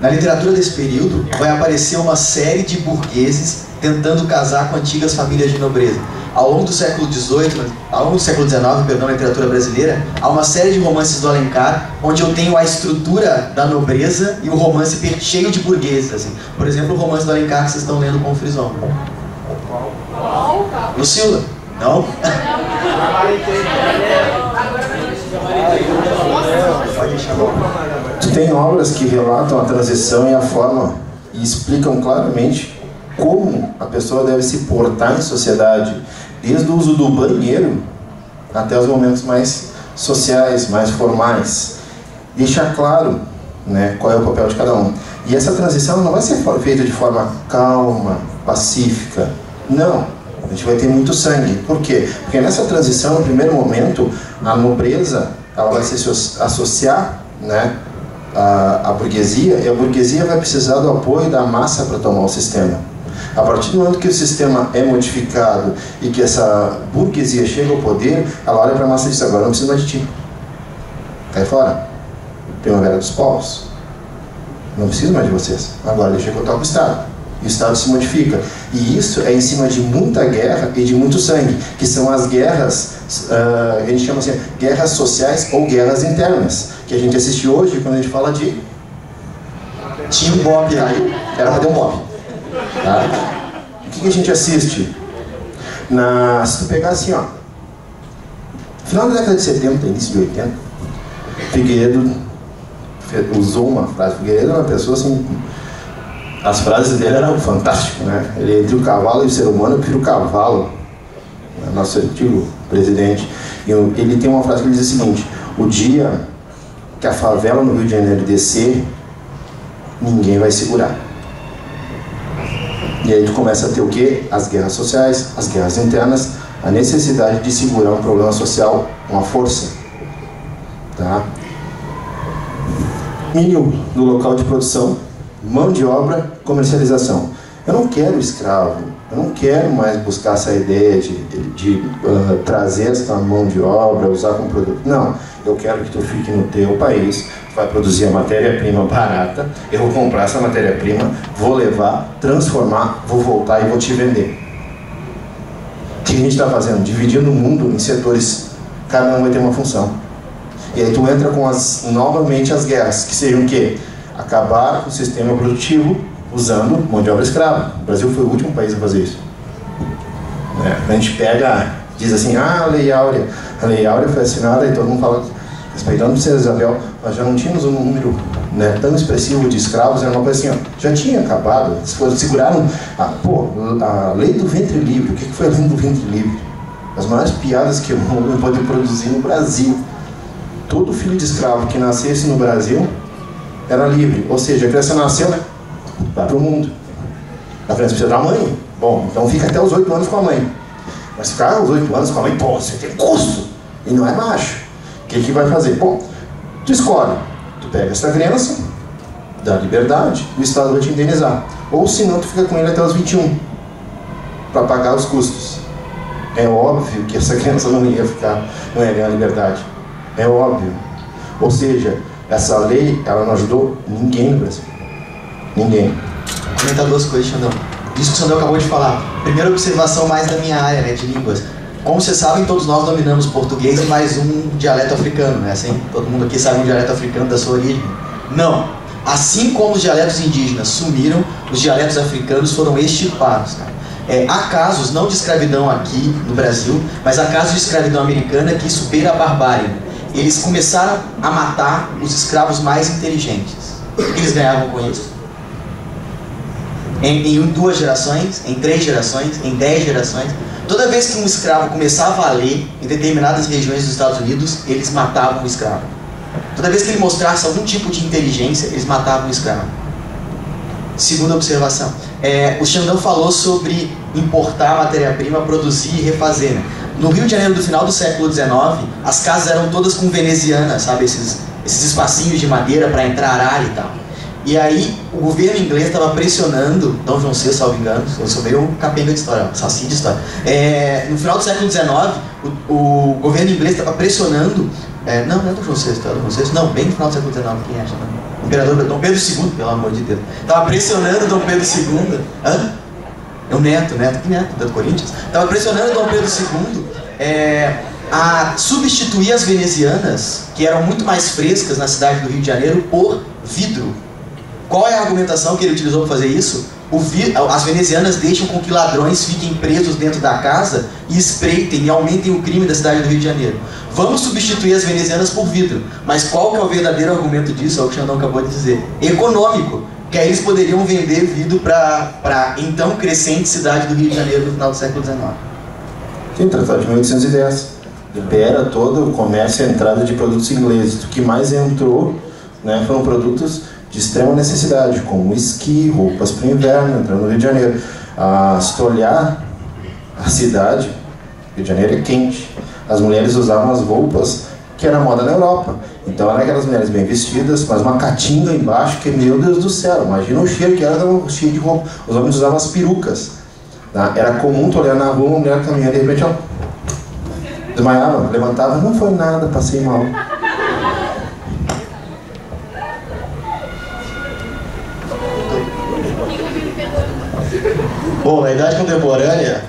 Na literatura desse período, vai aparecer uma série de burgueses tentando casar com antigas famílias de nobreza. Ao longo do século XVIII, ao longo do século XIX, perdão, na literatura brasileira, há uma série de romances do Alencar, onde eu tenho a estrutura da nobreza e o romance cheio de burgueses. Assim. Por exemplo, o romance do Alencar que vocês estão lendo com o Frison. Lucila? Não? Tu tem obras que relatam a transição e a forma e explicam claramente como a pessoa deve se portar em sociedade, desde o uso do banheiro até os momentos mais sociais, mais formais. Deixa claro, né, qual é o papel de cada um. E essa transição não vai ser feita de forma calma, pacífica. Não. A gente vai ter muito sangue. Por quê? Porque nessa transição, no primeiro momento, a nobreza ela vai se associar, né, à burguesia, e a burguesia vai precisar do apoio da massa para tomar o sistema. A partir do momento que o sistema é modificado e que essa burguesia chega ao poder, ela olha para a massa e diz: agora não preciso mais de ti. Cai fora. Primavera dos povos. Não preciso mais de vocês. Agora deixa que eu toco o Estado. E o Estado se modifica. E isso é em cima de muita guerra e de muito sangue, que são as guerras, a gente chama assim, guerras sociais ou guerras internas, que a gente assiste hoje quando a gente fala de... Tinha um Bob aí, era para ter um Bob. Tá? O que a gente assiste? Se tu pegar assim, ó, final da década de 70, início de 80, Figueiredo usou uma frase. Figueiredo era uma pessoa assim, as frases dele eram fantásticas, né? Ele, entre o cavalo e o ser humano, eu prefiro o cavalo, né? Nosso antigo presidente. E ele tem uma frase que diz o seguinte: o dia que a favela no Rio de Janeiro descer, ninguém vai segurar. E aí tu começa a ter o quê? As guerras sociais, as guerras internas, a necessidade de segurar um problema social com a força. Tá? Mínimo no local de produção, mão de obra, comercialização. Eu não quero escravo, eu não quero mais buscar essa ideia de trazer essa mão de obra, usar como produto. Não, eu quero que tu fique no teu país, tu vai produzir a matéria-prima barata, eu vou comprar essa matéria-prima, vou levar, transformar, vou voltar e vou te vender. O que a gente está fazendo? Dividindo o mundo em setores, cada um vai ter uma função. E aí tu entra com novamente as guerras, que seriam o quê? Acabar com o sistema produtivo usando mão de obra escrava. O Brasil foi o último país a fazer isso. A gente pega, diz assim, a Lei Áurea. A Lei Áurea foi assinada e todo mundo fala, respeitando a Princesa Isabel, nós já não tínhamos um número, né, tão expressivo de escravos, era uma coisa assim, ó, já tinha acabado. Seguraram a Lei do Ventre Livre. O que foi a Lei do Ventre Livre? As maiores piadas que o mundo pode produzir no Brasil. Todo filho de escravo que nascesse no Brasil era livre. Ou seja, a criança nasceu, né? Vai para o mundo. A criança precisa da mãe. Bom, então fica até os 8 anos com a mãe. Mas ficar os 8 anos com a mãe, pô, você tem custo. E não é baixo. O que vai fazer? Bom, tu escolhe. Tu pega essa criança, dá liberdade, o Estado vai te indenizar. Ou se não, tu fica com ele até os 21. Para pagar os custos. É óbvio que essa criança não ia ganhar liberdade. É óbvio. Ou seja, essa lei, ela não ajudou ninguém no Brasil. Ninguém. Vou comentar duas coisas, Xandão. Isso que o Xandão acabou de falar. Primeira observação mais da minha área, né, de línguas. Como vocês sabem, todos nós dominamos português e mais um dialeto africano, né? Assim, todo mundo aqui sabe um dialeto africano da sua origem. Não. Assim como os dialetos indígenas sumiram, os dialetos africanos foram extirpados, cara. Há casos, não de escravidão aqui no Brasil, mas há casos de escravidão americana que supera a barbárie. Eles começaram a matar os escravos mais inteligentes. O que eles ganhavam com isso? Em 2 gerações, em 3 gerações, em 10 gerações, toda vez que um escravo começava a ler em determinadas regiões dos Estados Unidos, eles matavam o escravo. Toda vez que ele mostrasse algum tipo de inteligência, eles matavam o escravo. Segunda observação, o Xandão falou sobre importar matéria-prima, produzir e refazer, né? No Rio de Janeiro do final do século XIX, as casas eram todas com veneziana, sabe? Esses espacinhos de madeira para entrar área e tal. E aí o governo inglês estava pressionando, Dom João VI, salvo engano, eu sou meio capenga de história, saci de história. No final do século XIX, o governo inglês estava pressionando, não é Dom João VI, é Dom João VI, não, bem no final do século XIX, quem acha? O imperador Dom Pedro II, pelo amor de Deus. Estava pressionando Dom Pedro II, é o neto do Corinthians. Estava pressionando Dom Pedro II a substituir as venezianas, que eram muito mais frescas na cidade do Rio de Janeiro, por vidro. Qual é a argumentação que ele utilizou para fazer isso? As venezianas deixam com que ladrões fiquem presos dentro da casa e espreitem e aumentem o crime da cidade do Rio de Janeiro. Vamos substituir as venezianas por vidro. Mas qual que é o verdadeiro argumento disso? É o que o Xandão acabou de dizer. Econômico. Que aí eles poderiam vender vidro para a então crescente cidade do Rio de Janeiro no final do século XIX. Sim, Tratado de 1810. Libera todo o comércio e a entrada de produtos ingleses. O que mais entrou, né, foram produtos de extrema necessidade, como esqui, roupas para o inverno, entrando no Rio de Janeiro. Se tu olhar a cidade, Rio de Janeiro é quente. As mulheres usavam as roupas que era moda na Europa. Então eram aquelas mulheres bem vestidas, mas uma caatinga embaixo, que meu Deus do céu, imagina o cheiro que era, cheio de roupa. Os homens usavam as perucas. Tá? Era comum tu olhar na rua, uma mulher caminhando, de repente, ó, desmaiava, levantava, não foi nada, passei mal. Bom, na idade contemporânea,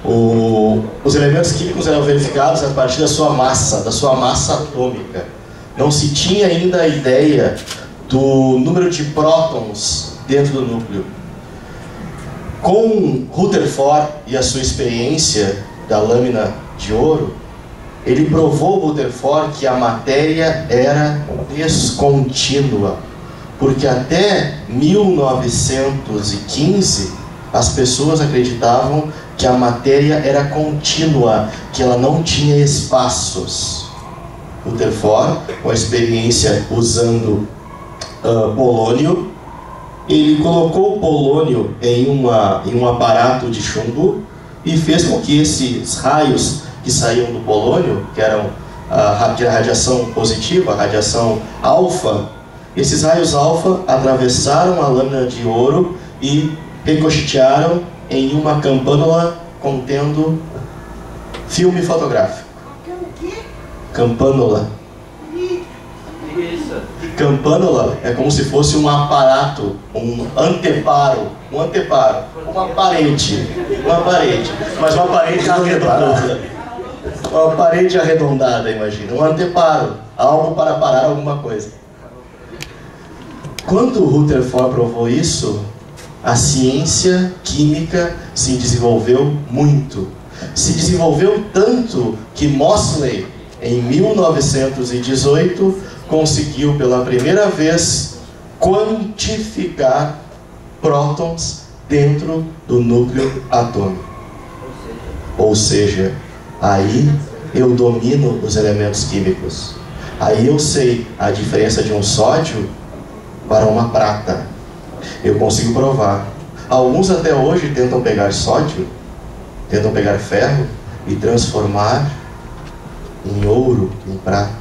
os elementos químicos eram verificados a partir da sua massa atômica. Não se tinha ainda a ideia do número de prótons dentro do núcleo. Com Rutherford e a sua experiência da lâmina de ouro, ele provou, Rutherford, que a matéria era descontínua, porque até 1915 as pessoas acreditavam que a matéria era contínua, que ela não tinha espaços. Rutherford, com a experiência usando polônio, ele colocou o polônio em um aparato de chumbo e fez com que esses raios que saíam do polônio, que eram a radiação positiva, a radiação alfa, esses raios alfa atravessaram a lâmina de ouro e ricochetearam em uma campânula contendo filme fotográfico. Campânula. Campânula é como se fosse um aparato, um anteparo, uma parede, mas uma parede arredondada. Uma parede arredondada, imagina, um anteparo, algo para parar alguma coisa. Quando Rutherford provou isso, a ciência química se desenvolveu muito. Se desenvolveu tanto que Moseley, em 1918, conseguiu pela primeira vez quantificar prótons dentro do núcleo atômico. Ou seja, aí eu domino os elementos químicos. Aí eu sei a diferença de um sódio para uma prata. Eu consigo provar. Alguns até hoje tentam pegar sódio, tentam pegar ferro e transformar em ouro, em prata.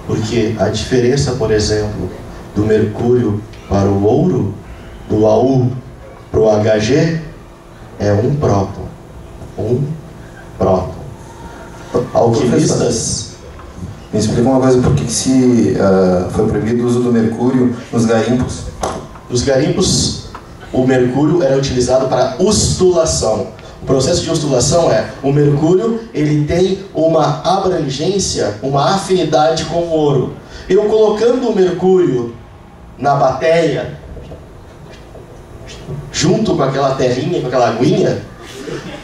Porque a diferença, por exemplo, do mercúrio para o ouro, do AU para o HG, é um próton. Um próton. Alquimistas... Me explica uma coisa, por que foi proibido o uso do mercúrio nos garimpos? Nos garimpos, o mercúrio era utilizado para ustulação. O processo de ustulação é, o mercúrio, ele tem uma abrangência, uma afinidade com o ouro. Eu colocando o mercúrio na bateia, junto com aquela terrinha, com aquela aguinha,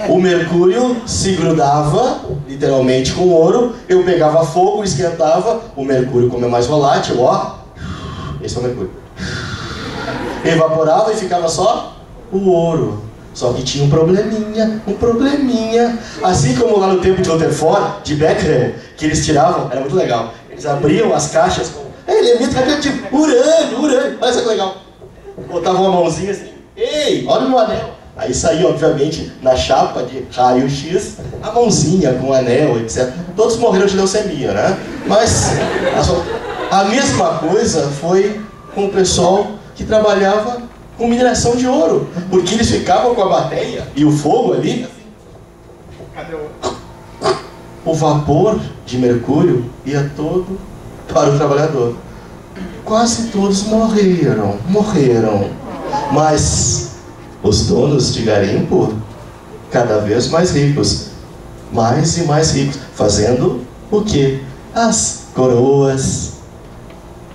o mercúrio se grudava, literalmente, com o ouro, eu pegava fogo, esquentava, o mercúrio, como é mais volátil, ó, esse é o mercúrio. Evaporava e ficava só o ouro. Só que tinha um probleminha. Assim como lá no tempo de Rutherford, de Becquerel, que eles tiravam, era muito legal. Eles abriam as caixas com elemento radioativo, urânio, olha só que legal. Botavam uma mãozinha assim, ei, olha o meu anel. Aí saía, obviamente, na chapa de raio-x, a mãozinha com o anel, etc. Todos morreram de leucemia, né? Mas a mesma coisa foi com o pessoal que trabalhava com mineração de ouro, porque eles ficavam com a bateia e o fogo ali, o vapor de mercúrio ia todo para o trabalhador. Quase todos morreram, mas os donos de garimpo, cada vez mais ricos, mais e mais ricos, fazendo o quê? As coroas,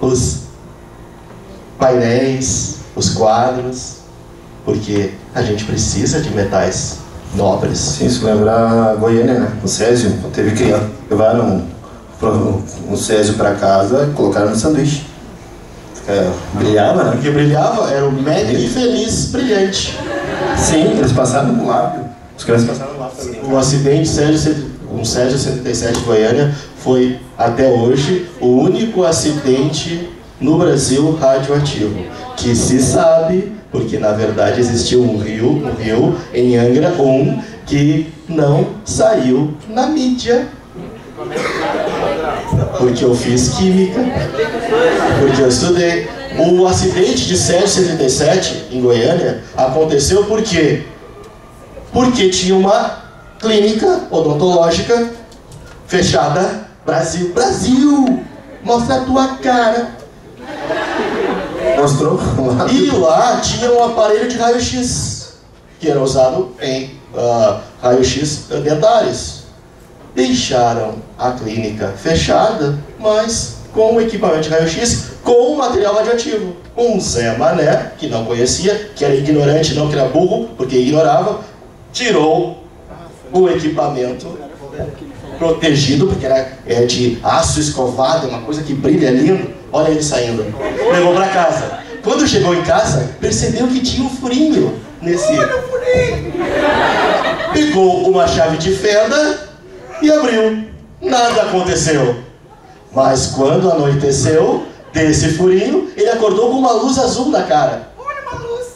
os painéis, os quadros, porque a gente precisa de metais nobres. Sim, isso lembra a Goiânia, né? O Césio, teve que levar um Césio para casa e colocaram no sanduíche. Brilhava, né? Porque brilhava, era o médio e feliz brilhante. Sim, eles passaram no lábio. Os caras passaram no lábio também. O acidente Césio 77 Goiânia foi, até hoje, o único acidente no Brasil radioativo, que se sabe, porque na verdade existiu um rio em Angra 1, que não saiu na mídia. Porque eu fiz química, porque eu estudei. O acidente de Sérgio 77 em Goiânia aconteceu por quê? Porque tinha uma clínica odontológica fechada. Brasil, Brasil, mostra a tua cara. Mostrou? E lá tinha um aparelho de raio-x, que era usado em raio-x dentários. Deixaram a clínica fechada, mas com o equipamento de raio-x, com material radioativo. Um Zé Mané, que não conhecia, que era ignorante, não que era burro, porque ignorava, tirou o equipamento protegido, porque era de aço escovado, uma coisa que brilha, é lindo. Olha ele saindo. Levou para casa. Quando chegou em casa, percebeu que tinha um furinho nesse... Pegou uma chave de fenda e abriu. Nada aconteceu. Mas quando anoiteceu, desse furinho, ele acordou com uma luz azul na cara. Olha uma luz.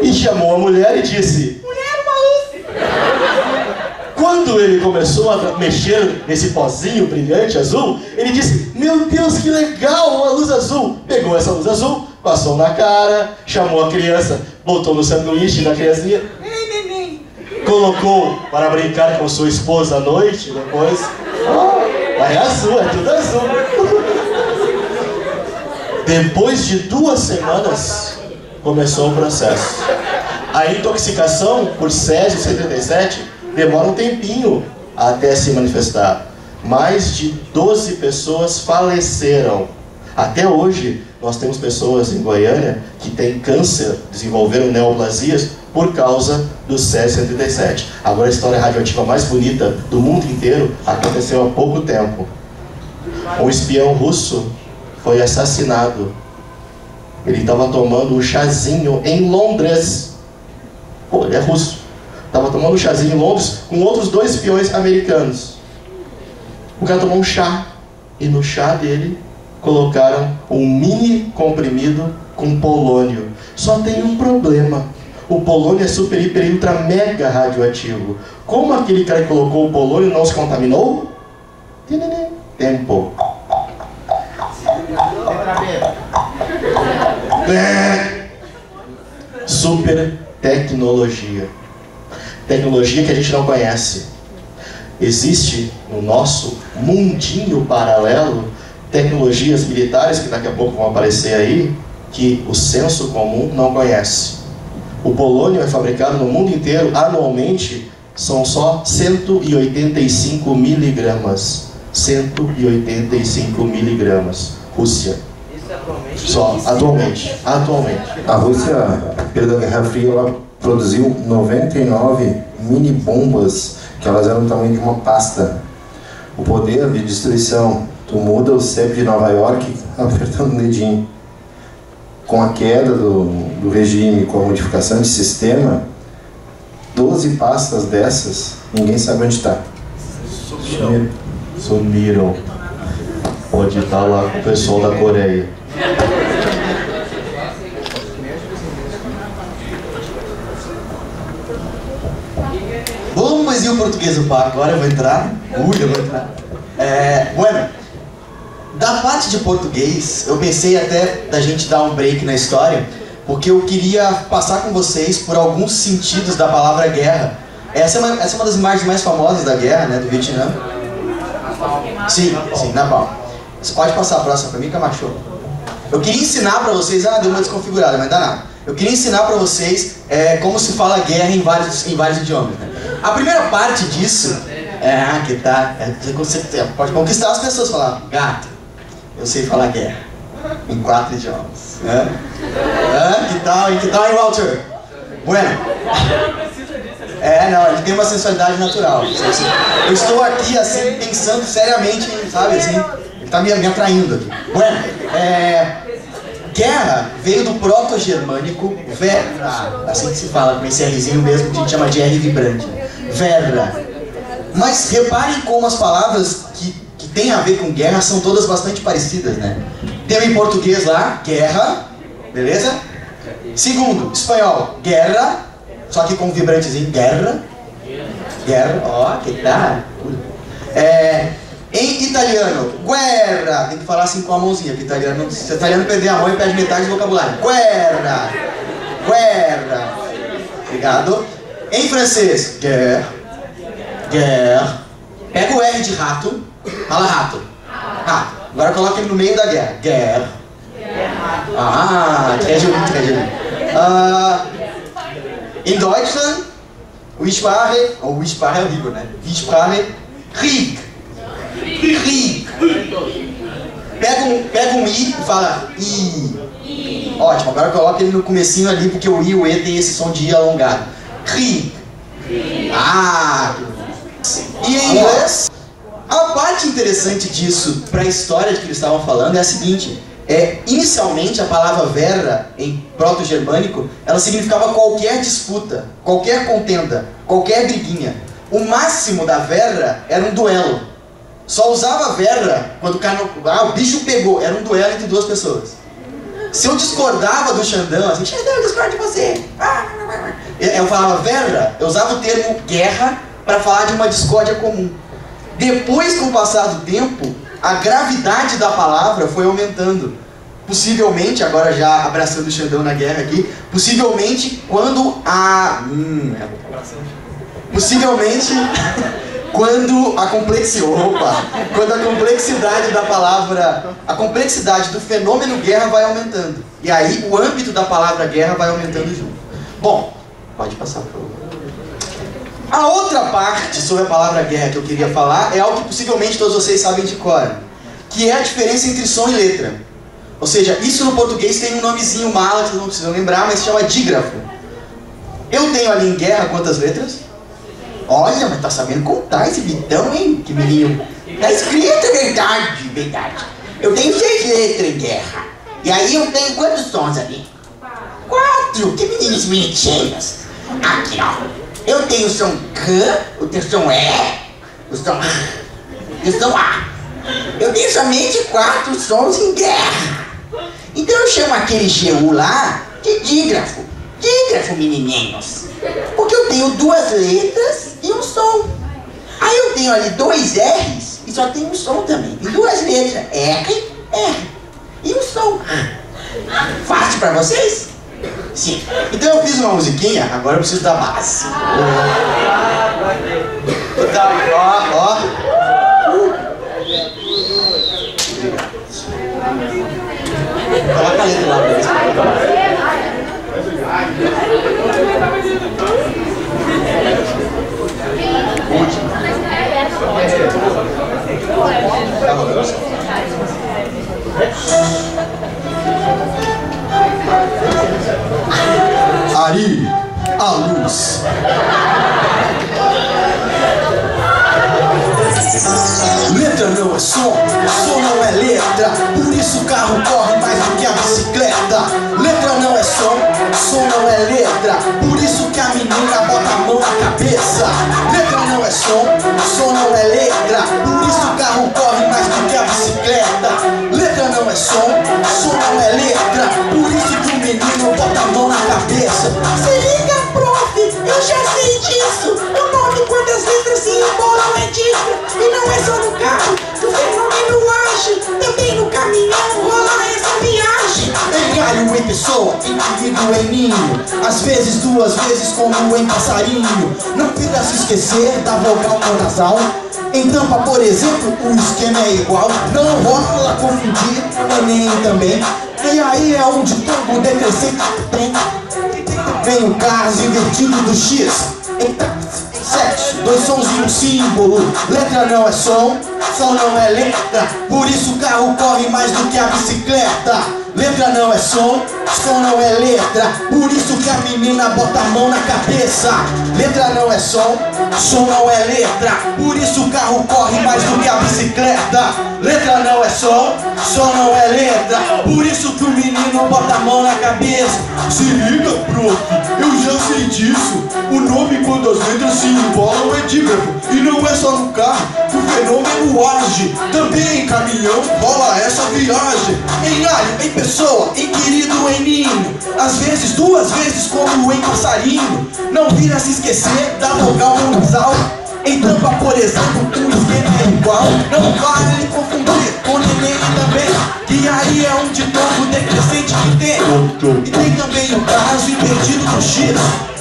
E chamou a mulher e disse... Mulher, uma luz. Quando ele começou a mexer nesse pozinho brilhante azul, ele disse, meu Deus, que legal, uma luz azul. Pegou essa luz azul, passou na cara, chamou a criança, botou no sanduíche da criancinha, Ei, neném. colocou para brincar com sua esposa à noite, depois, é azul, é tudo azul. Depois de 2 semanas, começou o processo. A intoxicação por Césio 77 demora um tempinho até se manifestar. Mais de 12 pessoas faleceram. Até hoje, nós temos pessoas em Goiânia que têm câncer, desenvolveram neoplasias por causa do Césio 77. Agora a história radioativa mais bonita do mundo inteiro aconteceu há pouco tempo. Um espião russo foi assassinado. Ele estava tomando um chazinho em Londres. Pô, ele é russo. Estava tomando um chazinho em Londres com outros 2 espiões americanos. O cara tomou um chá. E no chá dele colocaram um mini comprimido com polônio. Só tem um problema. O polônio é super, hiper, ultra, mega radioativo. Como aquele cara que colocou o polônio não se contaminou? Tempo. Super tecnologia. Tecnologia que a gente não conhece. Existe no nosso mundinho paralelo tecnologias militares que daqui a pouco vão aparecer aí, que o senso comum não conhece. O polônio é fabricado no mundo inteiro, anualmente, são só 185 miligramas. 185 miligramas. Rússia. Só, atualmente. A Rússia, pela Guerra Fria, ela produziu 99 mini bombas, que elas eram do tamanho de uma pasta. O poder de destruição, tu muda o CEP de Nova York apertando o dedinho. Com a queda do regime, com a modificação de sistema, 12 pastas dessas, ninguém sabe onde está. Sumiram. Pode estar lá com o pessoal da Coreia. Bom, mas e o português do Paco? Agora eu vou entrar? Eu vou entrar. Bueno, da parte de português, eu pensei até da gente dar um break na história, porque eu queria passar com vocês por alguns sentidos da palavra guerra. Essa é uma das imagens mais famosas da guerra, né, do Vietnã. Sim, Napalm. Você pode passar a próxima pra mim, Camacho? Eu queria ensinar pra vocês, deu uma desconfigurada, mas dá nada. Eu queria ensinar pra vocês como se fala guerra em vários idiomas, né? A primeira parte disso você pode conquistar as pessoas, falar, gato, eu sei falar guerra em 4 idiomas. Que tal, hein, Walter? Bueno. Não, ele tem uma sensualidade natural. Eu estou aqui, assim, pensando seriamente, sabe, assim, ele tá me atraindo aqui. Bueno, guerra veio do proto-germânico verra, assim que se fala, com esse Rzinho mesmo, que a gente chama de R vibrante. Verra. Mas reparem como as palavras que têm a ver com guerra são todas bastante parecidas, né? Tem em português lá, guerra, beleza? Segundo, espanhol, guerra, só que com um vibrantezinho, guerra, ó, que tal? Em italiano, guerra. Tem que falar assim com a mãozinha, porque italiano, se o italiano perder a mão, ele perde metade do vocabulário. Guerra. Guerra. Obrigado. Em francês, guerre. Guerre. Pega o R de rato. Fala rato. Rato. Agora coloca ele no meio da guerra. Guerre. Ah, très joli, très joli. Em Deutschland, o Sprache, ou o Sprache é horrível, né? Sprache, Krieg. Krieg. Pega um I e fala I. Ótimo, agora coloca ele no comecinho ali, porque o I e o E tem esse som de I alongado. Krieg. Ah! E em inglês, a parte interessante disso, para a história de que eles estavam falando, é a seguinte. Inicialmente a palavra verra, em proto-germânico, ela significava qualquer disputa, qualquer contenda, qualquer briguinha. O máximo da verra era um duelo. Só usava verra quando o bicho pegou, era um duelo entre duas pessoas. Se eu discordava do Xandão, assim, Xandão, eu discordo de você. Eu falava verra, eu usava o termo guerra para falar de uma discórdia comum. Depois, com o passar do tempo, a gravidade da palavra foi aumentando. Possivelmente, agora já abraçando o Xandão na guerra aqui, possivelmente quando a... Possivelmente quando a complexidade da palavra, a complexidade do fenômeno guerra vai aumentando. E aí o âmbito da palavra guerra vai aumentando junto. Bom, pode passar para o... A outra parte sobre a palavra guerra que eu queria falar é algo que possivelmente todos vocês sabem de cor, que é a diferença entre som e letra. Ou seja, isso no português tem um nomezinho mala que vocês não precisam lembrar, mas se chama dígrafo. Eu tenho ali em guerra quantas letras? Olha, mas tá sabendo contar esse Vitão, hein? Que menino. Tá escrito, é verdade, verdade. Eu tenho 6 letras em guerra. E aí eu tenho quantos sons ali? 4. Que meninos bonitinhos. Aqui, ó. Eu tenho o som K, o teu som E, o som A e o som A. Eu tenho somente 4 sons em guerra. Então eu chamo aquele GU lá de dígrafo. Dígrafo, menininhos. Porque eu tenho 2 letras e um som. Aí eu tenho ali 2 R's e só tem um som também. Tem 2 letras, R, R. E um som. Fácil pra vocês? Sim. Então eu fiz uma musiquinha, agora eu preciso da base. Ó. Coloca a letra lá pra eles. Ari, a luz. Letra não é som não é letra. Por isso o carro corre mais do que a bicicleta. Letra não é som não é letra. Por isso que a menina bota a mão na cabeça. Letra não é som não é letra. Por isso o carro corre mais do que a bicicleta. Letra não é som não é letra. Por isso que o menino bota a mão na cabeça. Se liga, prof, eu já sei disso. O nome quando as letras se embolam é disso. E não é só no carro que o fenômeno age. Também no caminhão rola essa viagem. Em galho, em pessoa, indivíduo, em ninho. Às vezes, 2 vezes, como em passarinho. Não precisa se esquecer da vogal monasal. Em tampa, por exemplo, o esquema é igual. Não rola confundir o Enem também. E aí é onde todo decrescente vem o caso invertido do X. 7, 2 sons e um símbolo. Letra não é som não é letra. Por isso o carro corre mais do que a bicicleta. Letra não é som não é letra. Por isso que a menina bota a mão na cabeça. Letra não é som não é letra. Por isso o carro corre mais do que a bicicleta. Letra não é som não é letra. Por isso que o menino bota a mão na cabeça. Se liga, prof, eu já sei disso. O nome quando as letras se embolam é dígrafo. E não é só no carro que o fenômeno age. Também em caminhão rola essa viagem. Em alho, em pessoa, em querido, em ninho. Às vezes, 2 vezes, como em passarinho. Não vira se esquecer da vogal nasal. Em tampa, por exemplo, o esquema é igual. Não vale confundir com neném também, que aí é um ditongo decrescente que tem. E tem também o caso invertido do X.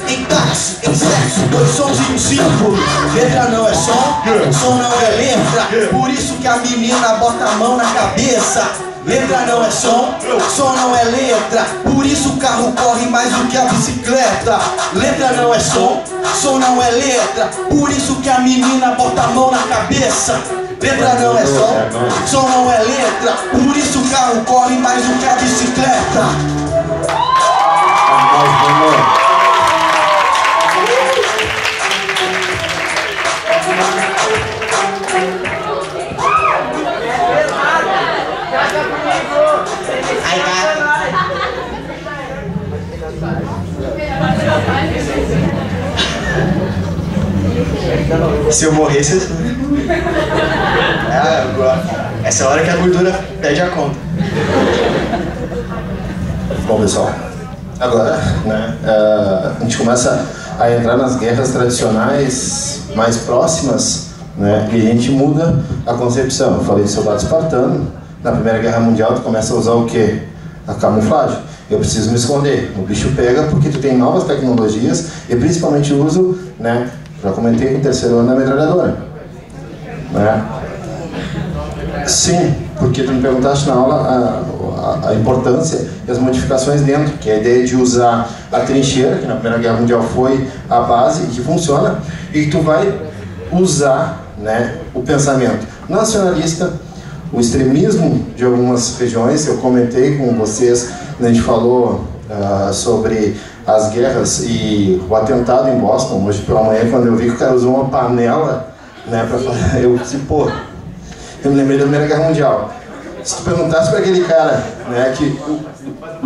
Em táxi, em sexo, 2 sons e um símbolo. Letra não é som, som não é letra. Por isso que a menina bota a mão na cabeça. Letra não é som não é letra. Por isso o carro corre mais do que a bicicleta. Letra não é som não é letra. Por isso que a menina bota a mão na cabeça. Letra não é som não é letra. Por isso o carro corre mais do que a bicicleta. Se eu morresse, essa hora que a gordura pede a conta. Bom, pessoal, agora, né, a gente começa a entrar nas guerras tradicionais mais próximas, né, e a gente muda a concepção. Eu falei de soldado espartano. Na Primeira Guerra Mundial tu começa a usar o quê? A camuflagem. Eu preciso me esconder. O bicho pega porque tu tem novas tecnologias e principalmente o uso, né, já comentei no terceiro ano da metralhadora, né? Sim, porque tu me perguntaste na aula a importância e as modificações dentro, que é a ideia de usar a trincheira, que na Primeira Guerra Mundial foi a base e que funciona, e que tu vai usar, né, o pensamento nacionalista, o extremismo de algumas regiões. Eu comentei com vocês, a gente falou sobre as guerras e o atentado em Boston, hoje pela manhã, quando eu vi que o cara usou uma panela, né, para fazer, eu disse, pô, eu me lembrei da Primeira Guerra Mundial. Se tu perguntasse para aquele cara, né,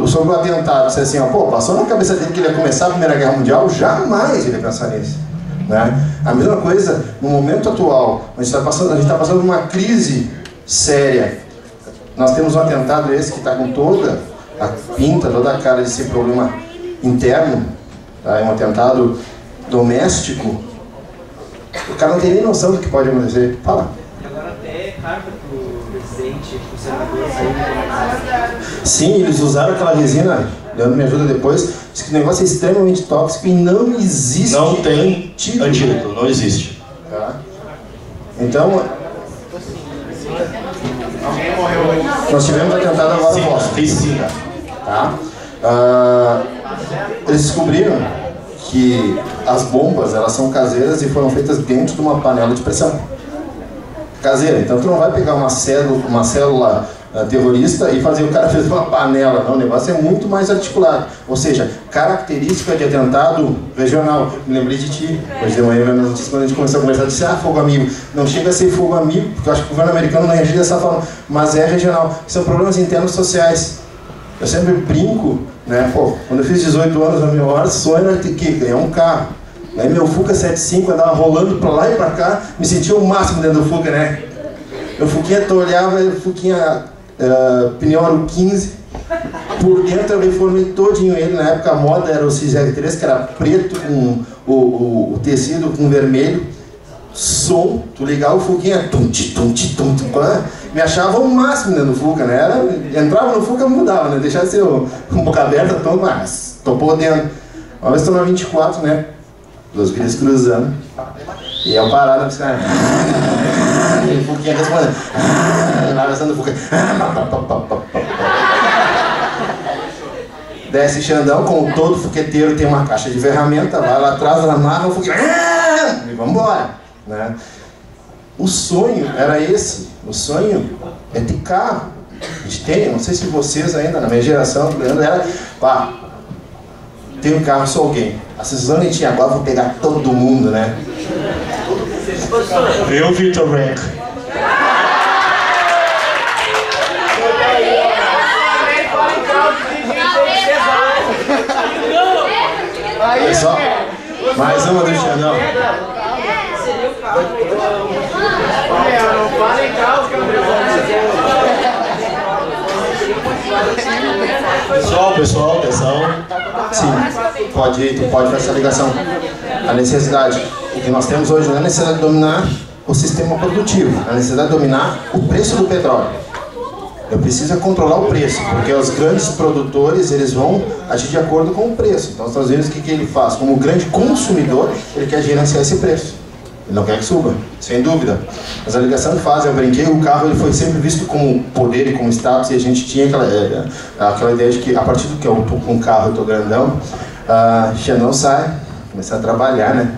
sobre o atentado, disse assim, ó, pô, passou na cabeça dele que ele ia começar a Primeira Guerra Mundial, jamais ele ia pensar nisso, né? A mesma coisa no momento atual, a gente está passando por uma crise séria. Nós temos um atentado esse que está com toda a pinta, toda a cara de ser problema interno, tá? É um atentado doméstico. O cara não tem nem noção do que pode acontecer. Fala. Agora até carta pro presidente, pro senador sair. Sim, eles usaram aquela resina, Leandro me ajuda depois, diz que o negócio é extremamente tóxico e não existe. Não tem antídoto, não existe. Tá? Então, nós tivemos atentado agora no Boston. Piscina. Tá? Eles descobriram que as bombas, elas são caseiras e foram feitas dentro de uma panela de pressão caseira. Então tu não vai pegar uma célula terrorista e fazer o cara fazer uma panela, não. O negócio é muito mais articulado. Ou seja, característica de atentado regional. Me lembrei de ti hoje de manhã, nas notícias, quando a gente começou a conversar, disse, fogo amigo. Não chega a ser fogo amigo, porque eu acho que o governo americano não reage dessa forma, mas é regional. São problemas internos sociais. Eu sempre brinco, né? Pô, quando eu fiz 18 anos, o meu maior sonho era ter que ganhar um carro. Aí meu Fuca 75 andava rolando pra lá e pra cá, me sentia o máximo dentro do Fuca, né? Meu Fuquinha, tu olhava, o Fuquinha pneu aro 15, por dentro eu reformei todinho ele. Na época a moda era o CZR3, que era preto com o tecido com vermelho. Som, tu ligava o Fuquinha, me achava o máximo dentro do Fuca, né? Entrava no Fuca, mudava, né? Deixava ser com boca aberta, mas topou dentro. Uma vez estou na 24, né? Duas vidas cruzando. E eu parado na piscina. E o Fuquinha respondendo. Lá dançando o Fuca. Desce Xandão, com todo fuqueteiro tem uma caixa de ferramenta, vai lá atrás, amarra o Fuquinha. E vamos embora. Né? O sonho era esse. O sonho é ter carro. A gente tem, não sei se vocês ainda, na minha geração, era, pá, tem um carro, sou alguém. A sensação que a gente tinha agora, vou pegar todo mundo, né? Eu, Vitor Rank. Olha só, mais uma do Xandão. Pessoal, atenção. Sim, tu pode fazer essa ligação. A necessidade. o que nós temos hoje não é a necessidade de dominar o sistema produtivo, é a necessidade de dominar o preço do petróleo. Eu preciso controlar o preço, porque os grandes produtores, eles vão agir de acordo com o preço. Então, os Estados Unidos, o que ele faz? Como grande consumidor, ele quer gerenciar esse preço. Ele não quer que suba, sem dúvida. Mas a ligação que faz, eu brinquei, o carro ele foi sempre visto como poder e como status, e a gente tinha aquela ideia de que, a partir do que eu tô com um carro, eu tô grandão, Xandão sai, começar a trabalhar, né?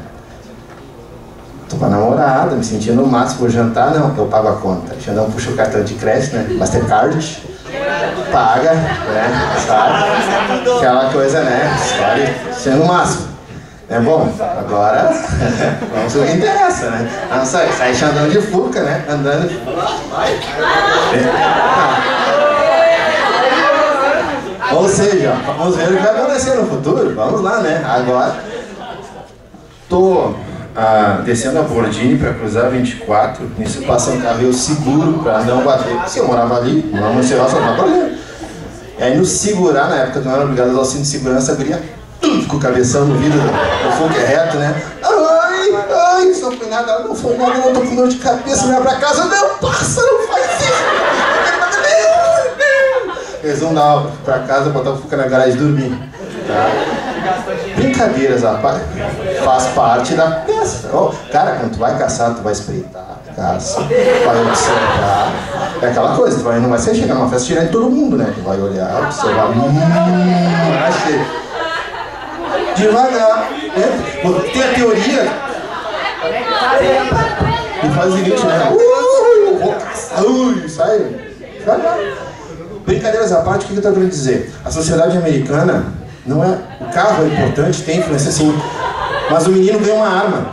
Tô com a namorada, me sentindo no máximo, vou jantar, não, eu pago a conta. Xandão puxa o cartão de crédito, né? Mastercard, paga, né? Sabe? Aquela coisa, né? História, sendo no máximo. É bom, agora vamos ao que interessa, né? Não sai Xandão de Fuca, né? Andando. Ou seja, vamos ver o que vai acontecer no futuro. Vamos lá, né? Agora, tô descendo a Bordini para cruzar 24. Nisso passa um carro, eu seguro para não bater. Se eu morava ali, não Monserrat, só não problema. E aí, no segurar, na época, não era obrigado a usar o cinto de segurança, abria tudo com o cabeção no vidro do Fuca reto, né? Ai, isso não foi nada, não foi nada, não tô com dor de cabeça, vai pra casa, não, passa, não faz isso. Eles vão dar pra casa, botar o Fuca na garagem e dormir. Tá? Brincadeiras, rapaz, faz parte da peça. Oh, cara, quando tu vai caçar, tu vai espreitar, caça, vai observar. É aquela coisa, tu não vai ser chegar numa festa tirando todo mundo, né? Tu vai olhar, observar, achei. Devagar, né? Tem a teoria e faz o seguinte, né? Vou caçar, sai. Devagar. Brincadeiras à parte, o que eu estou querendo dizer? A sociedade americana, não é, o carro é importante, tem influência sim, mas o menino ganha uma arma.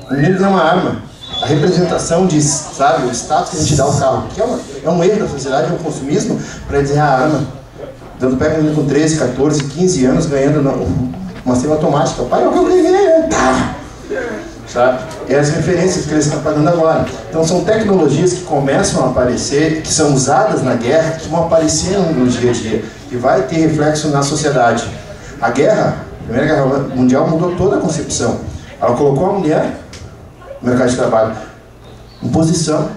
O menino ganha uma arma. A representação de, sabe, o status que a gente dá ao carro, que é um erro da sociedade, é um consumismo, para dizer a arma. Dando pé com 13, 14, 15 anos, ganhando uma semiautomática. Pai, é o que eu ganhei, tá? Sabe? É as referências que eles estão pagando agora. Então são tecnologias que começam a aparecer, que são usadas na guerra, que vão aparecer no dia a dia, que vai ter reflexo na sociedade. A guerra, a Primeira Guerra Mundial, mudou toda a concepção. Ela colocou a mulher no mercado de trabalho em posição.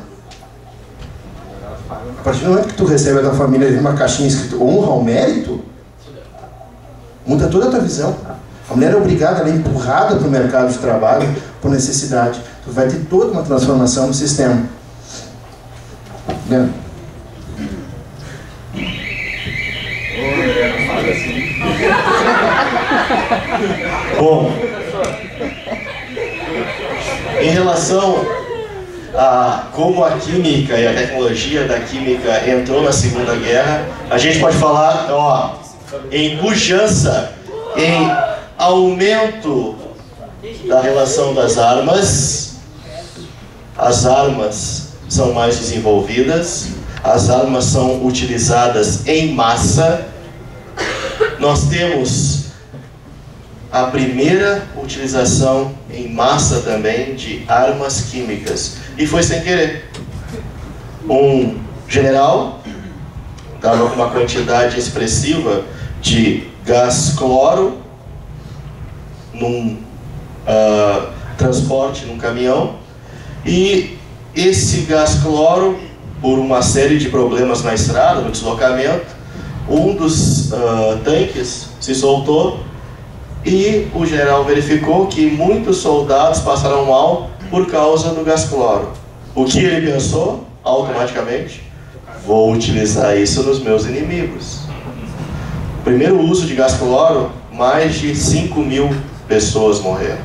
A partir do momento que tu recebe da tua família uma caixinha escrito honra ao mérito, muda toda a tua visão. A mulher é obrigada, ela é empurrada para o mercado de trabalho por necessidade. Tu vai ter toda uma transformação no sistema. Né? Bom, em relação a como a química e a tecnologia da química entrou na Segunda Guerra, a gente pode falar, em pujança, em aumento da relação das armas. As armas são mais desenvolvidas, as armas são utilizadas em massa. Nós temos a primeira utilização em massa também de armas químicas, e foi sem querer. Um general dava uma quantidade expressiva de gás cloro num transporte, num caminhão, e esse gás cloro, por uma série de problemas na estrada, no deslocamento, um dos tanques se soltou e o general verificou que muitos soldados passaram mal por causa do gás cloro. O que ele pensou? Automaticamente, vou utilizar isso nos meus inimigos. O primeiro uso de gás cloro, mais de 5.000 pessoas morreram,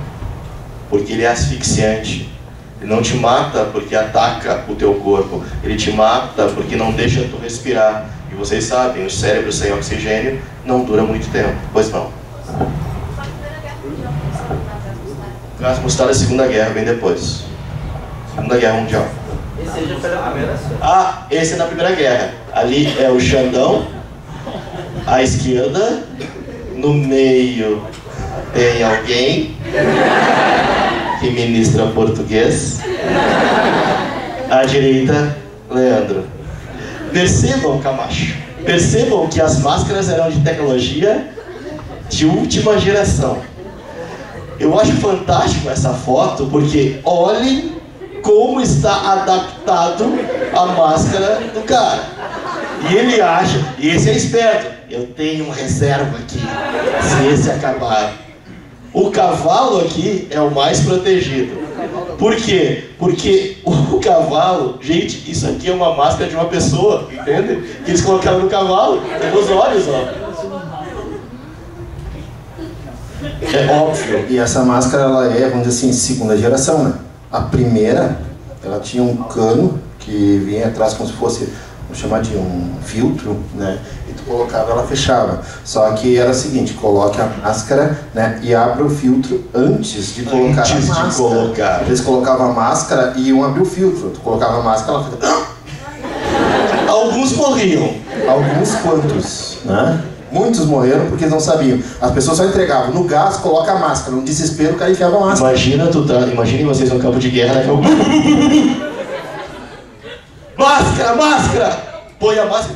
porque ele é asfixiante. Ele não te mata porque ataca o teu corpo, ele te mata porque não deixa tu respirar. E vocês sabem, o cérebro sem oxigênio não dura muito tempo, pois não. O gás mostarda da Segunda Guerra, bem depois. Segunda Guerra Mundial. Esse já foi da primeira. Esse é da Primeira Guerra. Ali é o Xandão, à esquerda, no meio tem alguém que ministra português, à direita, Leandro. Percebam, Camacho, percebam que as máscaras eram de tecnologia de última geração. Eu acho fantástico essa foto, porque olhem como está adaptado a máscara do cara. E ele acha, e esse é esperto, eu tenho uma reserva aqui, se esse acabar. O cavalo aqui é o mais protegido. Por quê? Porque o cavalo, gente, isso aqui é uma máscara de uma pessoa, entende? Que eles colocaram no cavalo, tem os olhos, ó. É óbvio. E essa máscara, ela é, vamos dizer assim, segunda geração, né? A primeira, ela tinha um cano que vinha atrás como se fosse, vamos chamar de um filtro, né? E tu colocava, ela fechava. Só que era o seguinte, coloque a máscara, né? E abra o filtro antes de colocar a máscara. Eles colocavam a máscara e iam abrir o filtro. Tu colocava a máscara, ela ficava... Alguns morriam. Alguns quantos, né? Muitos morreram porque não sabiam. As pessoas só entregavam no gás, coloca a máscara. No desespero, o cara enfiava a máscara. Imaginem vocês no campo de guerra, né? Máscara, máscara! Põe a máscara.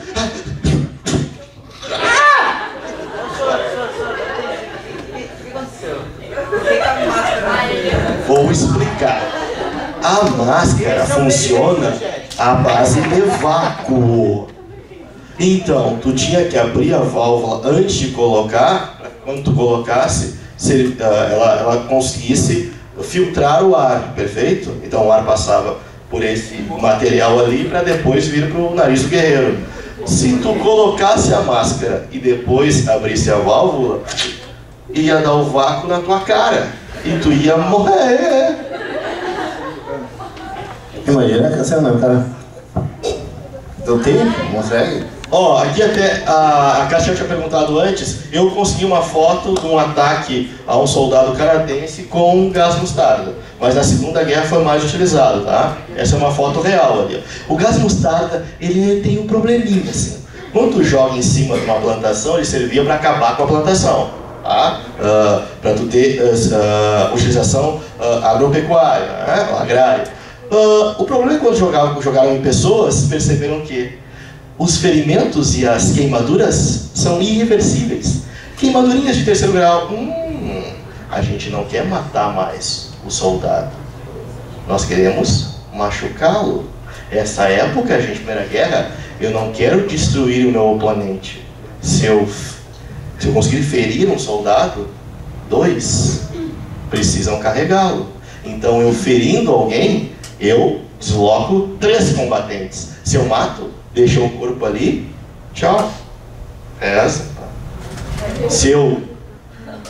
Vou explicar. A máscara funciona à base de vácuo. Então, tu tinha que abrir a válvula antes de colocar, quando tu colocasse, ela conseguisse filtrar o ar, perfeito? Então o ar passava por esse material ali para depois vir para o nariz do guerreiro. Se tu colocasse a máscara e depois abrisse a válvula, ia dar o vácuo na tua cara e tu ia morrer. Imagina que você não, cara. Deu tempo? Consegue? Ó, aqui até a Cássia tinha perguntado antes, eu consegui uma foto de um ataque a um soldado canadense com gás mostarda, mas na Segunda Guerra foi mais utilizado, tá? Essa é uma foto real ali. O gás mostarda, ele tem um probleminha, assim. Quando tu joga em cima de uma plantação, ele servia para acabar com a plantação, tá? Para tu ter utilização agropecuária, né? Agrária. O problema é quando jogaram em pessoas, perceberam que os ferimentos e as queimaduras são irreversíveis. Queimadurinhas de 3º grau. A gente não quer matar mais o soldado. Nós queremos machucá-lo. Essa época, gente, Primeira Guerra, eu não quero destruir o meu oponente. Se eu conseguir ferir um soldado, 2 precisam carregá-lo. Então, eu ferindo alguém, eu desloco 3 combatentes. Se eu mato, deixa o corpo ali, tchau. Reza. Se eu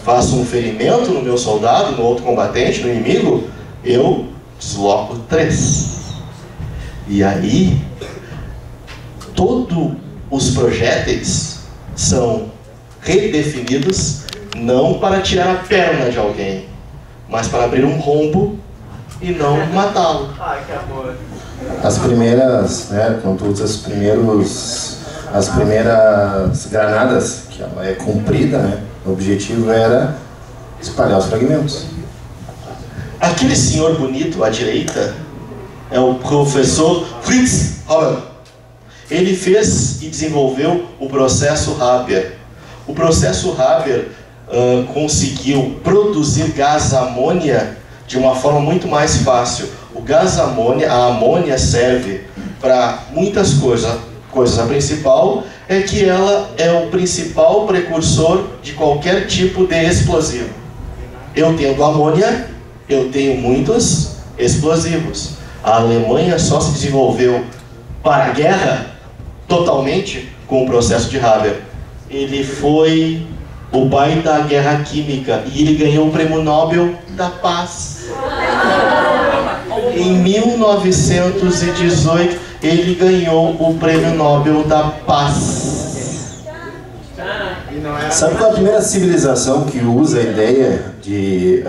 faço um ferimento no meu soldado, no outro combatente, no inimigo, eu desloco 3. E aí, todos os projéteis são redefinidos não para tirar a perna de alguém, mas para abrir um rombo e não matá-lo. Ai, que amor. As primeiras, né, quando tu usa as primeiras granadas, que ela é comprida, né, o objetivo era espalhar os fragmentos. Aquele senhor bonito à direita é o professor Fritz Haber. Ele fez e desenvolveu o processo Haber. O processo Haber conseguiu produzir gás amônia de uma forma muito mais fácil. O gás amônia, a amônia serve para muitas coisas. A principal é que ela é o principal precursor de qualquer tipo de explosivo. Eu tendo amônia, eu tenho muitos explosivos. A Alemanha só se desenvolveu para a guerra totalmente com o processo de Haber. Ele foi o pai da guerra química e ele ganhou o Prêmio Nobel da Paz. Em 1918, ele ganhou o Prêmio Nobel da Paz. Sabe qual é a primeira civilização que usa a ideia de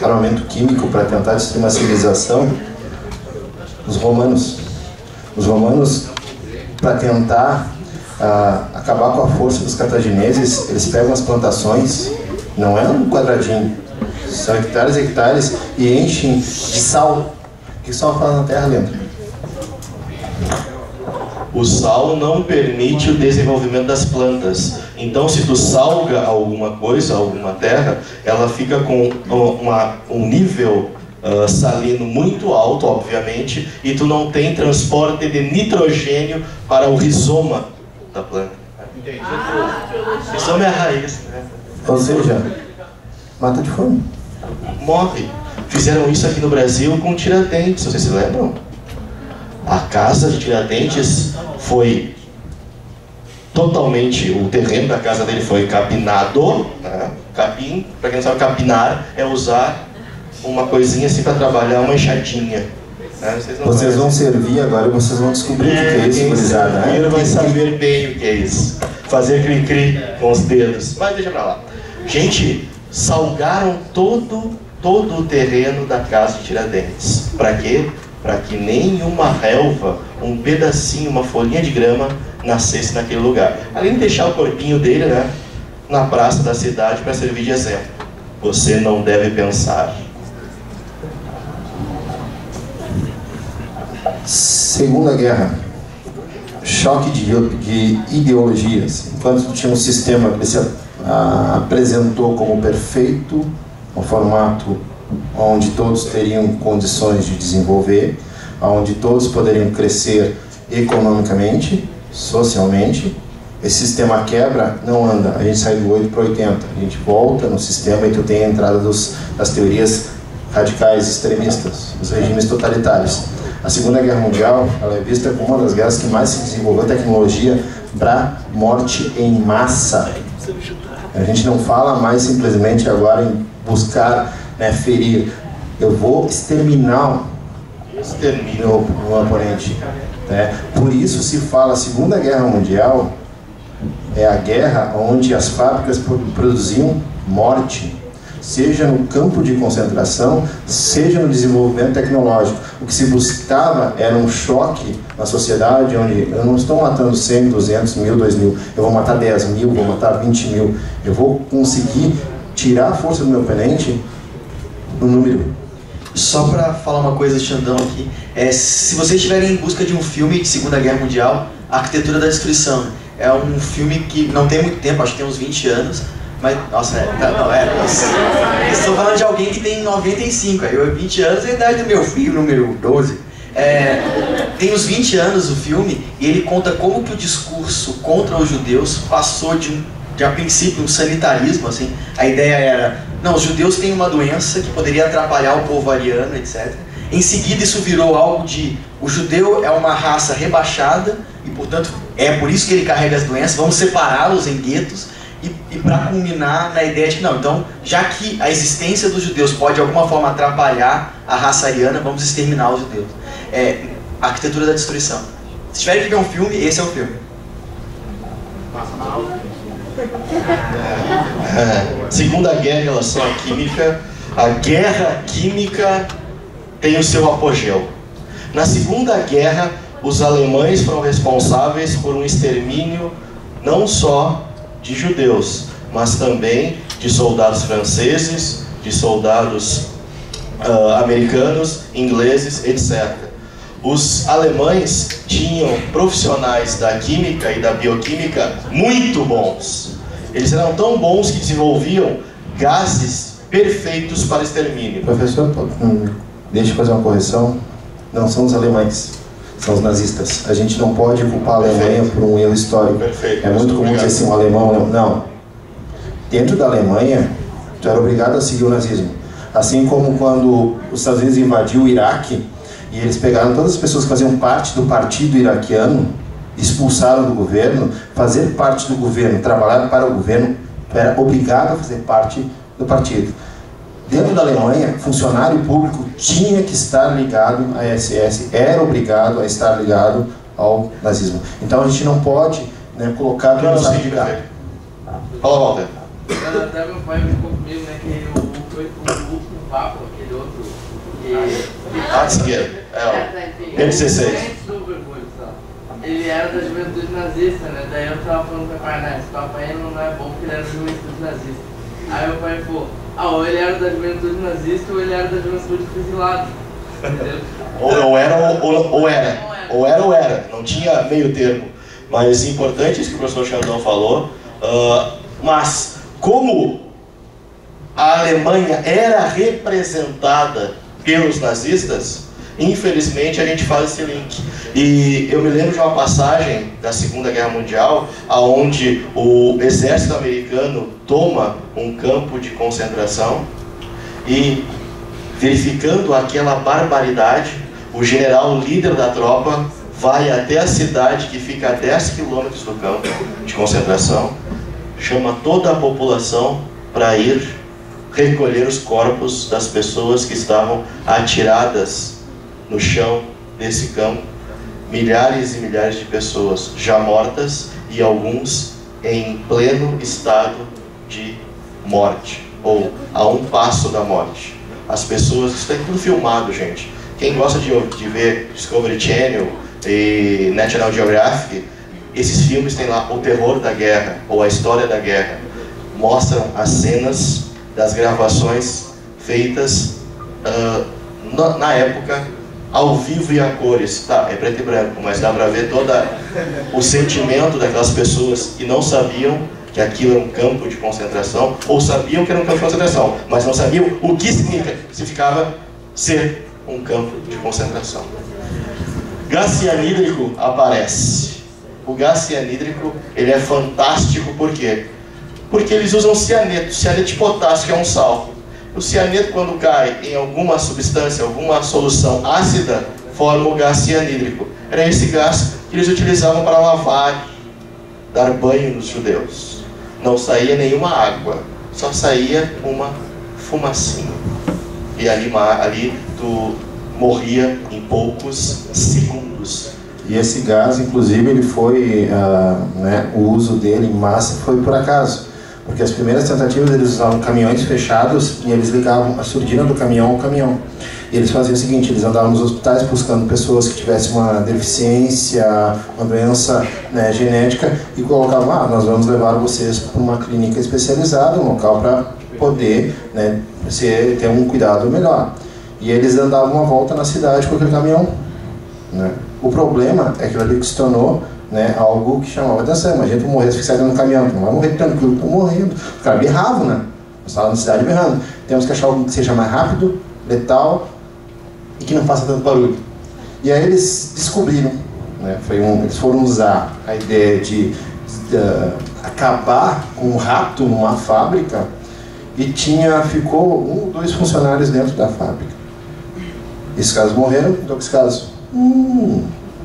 armamento químico para tentar destruir uma civilização? Os romanos. Os romanos, para tentar acabar com a força dos cartagineses, eles pegam as plantações, não é um quadradinho, são hectares e hectares, e enchem de sal. O que sal faz na terra, lembra? O sal não permite o desenvolvimento das plantas. Então, se tu salga alguma coisa, alguma terra, ela fica com um nível salino muito alto, obviamente, e tu não tem transporte de nitrogênio para o rizoma da planta. Entendi. Rizoma é a raiz, né? Ou seja, mata de fome. Morre. Fizeram isso aqui no Brasil com Tiradentes, vocês se lembram? A casa de Tiradentes foi totalmente, o terreno da casa dele foi capinado, né? Capim, para quem não sabe, capinar é usar uma coisinha assim para trabalhar, uma enxadinha. Né? Vocês vão servir agora e vocês vão descobrir o que é isso, gurizada, né? Quem vai saber bem o que é isso. Fazer cri-cri com os dedos. Mas deixa pra lá. Gente, salgaram todo o terreno da casa de Tiradentes. Para quê? Para que nenhuma relva, um pedacinho, uma folhinha de grama nascesse naquele lugar. Além de deixar o corpinho dele, né, na praça da cidade para servir de exemplo. Você não deve pensar. Segunda Guerra. Choque de ideologias. Enquanto tinha um sistema que se apresentou como perfeito, um formato onde todos teriam condições de desenvolver, onde todos poderiam crescer economicamente, socialmente, esse sistema quebra, não anda. A gente sai do 8 para 80, a gente volta no sistema e tu tem a entrada das teorias radicais extremistas, os regimes totalitários. A Segunda Guerra Mundial, ela é vista como uma das guerras que mais se desenvolveu tecnologia para morte em massa. A gente não fala mais simplesmente agora em buscar, né, ferir. Eu vou exterminar o meu oponente. Né? Por isso se fala, a Segunda Guerra Mundial é a guerra onde as fábricas produziam morte, seja no campo de concentração, seja no desenvolvimento tecnológico. O que se buscava era um choque na sociedade, onde eu não estou matando 100, 200 mil, 2 mil, eu vou matar 10 mil, vou matar 20 mil. Eu vou conseguir tirar a força do meu oponente no número. Só para falar uma coisa, Xandão, aqui, se vocês estiverem em busca de um filme de Segunda Guerra Mundial, A Arquitetura da Destruição, é um filme que não tem muito tempo, acho que tem uns 20 anos, mas, nossa, estou falando de alguém que tem 95, eu 20 anos, é a idade do meu filho, número 12. Tem uns 20 anos o filme, e ele conta como que o discurso contra os judeus passou de a princípio um sanitarismo, assim, a ideia era, não, os judeus têm uma doença que poderia atrapalhar o povo ariano, etc. Em seguida isso virou algo de, o judeu é uma raça rebaixada, e portanto é por isso que ele carrega as doenças, vamos separá-los em guetos, e para culminar na ideia de que não, então, já que a existência dos judeus pode de alguma forma atrapalhar a raça ariana, vamos exterminar os judeus. A Arquitetura da Destruição. Se tiverem que ver um filme, esse é o filme. Segunda Guerra em relação à química, a guerra química tem o seu apogeu. Na Segunda Guerra, os alemães foram responsáveis por um extermínio não só de judeus, mas também de soldados franceses, de soldados americanos, ingleses, etc. Os alemães tinham profissionais da química e da bioquímica muito bons. Eles eram tão bons que desenvolviam gases perfeitos para extermínio. Professor, deixa eu fazer uma correção. Não são os alemães, são os nazistas. A gente não pode culpar a Alemanha por um erro histórico. Perfeito. É muito comum dizer assim, um alemão... Não. Dentro da Alemanha, tu era obrigado a seguir o nazismo. Assim como quando os Estados Unidos invadiu o Iraque, e eles pegaram todas as pessoas que faziam parte do partido iraquiano, expulsaram do governo, fazer parte do governo, trabalhar para o governo, era obrigado a fazer parte do partido. Dentro da Alemanha, funcionário público tinha que estar ligado à SS, era obrigado a estar ligado ao nazismo. Então a gente não pode, né, colocar tudo no saco de gato. Fala, Walter. Até meu pai ficou comigo, né, que o último papo, aquele outro, Ratzinger, M16. Ele era da juventude nazista, né? Daí eu tava falando pro pai, né? Esse papo aí não é bom porque ele era da juventude nazista. Aí meu pai falou, ou ele era da juventude nazista ou ele era da juventude fuzilada. Entendeu? Ou era ou era. ou era, não tinha meio termo. Mas importante isso que o professor Xandão falou, mas como a Alemanha era representada pelos nazistas, infelizmente a gente faz esse link. E eu me lembro de uma passagem da Segunda Guerra Mundial, onde o exército americano toma um campo de concentração e, verificando aquela barbaridade, o general líder da tropa vai até a cidade que fica a 10 quilômetros do campo de concentração, chama toda a população para ir recolher os corpos das pessoas que estavam atiradas no chão desse campo. Milhares e milhares de pessoas já mortas e alguns em pleno estado de morte, ou a um passo da morte. As pessoas, isso está tudo filmado, gente. Quem gosta de ver Discovery Channel e National Geographic, esses filmes têm lá o terror da guerra, ou a história da guerra. Mostram as cenas das gravações feitas na época, ao vivo e a cores. Tá, é preto e branco, mas dá pra ver todo o sentimento daquelas pessoas que não sabiam que aquilo era um campo de concentração, ou sabiam que era um campo de concentração, mas não sabiam o que significava ser um campo de concentração. Gás cianídrico aparece. O gás cianídrico, ele é fantástico, por quê? Porque eles usam cianeto de potássio, que é um sal. O cianeto, quando cai em alguma substância, alguma solução ácida, forma o gás cianídrico. Era esse gás que eles utilizavam para lavar, dar banho nos judeus. Não saía nenhuma água, só saía uma fumacinha. E ali tu morria em poucos segundos. E esse gás, inclusive, ele foi, o uso dele em massa foi por acaso. Porque as primeiras tentativas eles usavam caminhões fechados e eles ligavam a surdina do caminhão ao caminhão. E eles faziam o seguinte, eles andavam nos hospitais buscando pessoas que tivessem uma deficiência, uma doença genética, e colocavam, nós vamos levar vocês para uma clínica especializada, um local para poder ter um cuidado melhor. E eles andavam uma volta na cidade com aquele caminhão. O problema é que ele se tornou algo que chamava atenção. Imagina tu morrer asfixiado no caminhão, tu não vai morrer tranquilo, tu morrendo. Os caras berravam, nós estávamos na cidade berrando. Temos que achar algo que seja mais rápido, letal e que não faça tanto barulho. E aí eles descobriram, eles foram usar a ideia de acabar com um rato numa fábrica e ficou 1 ou 2 funcionários dentro da fábrica. Esses caras morreram, dois casos.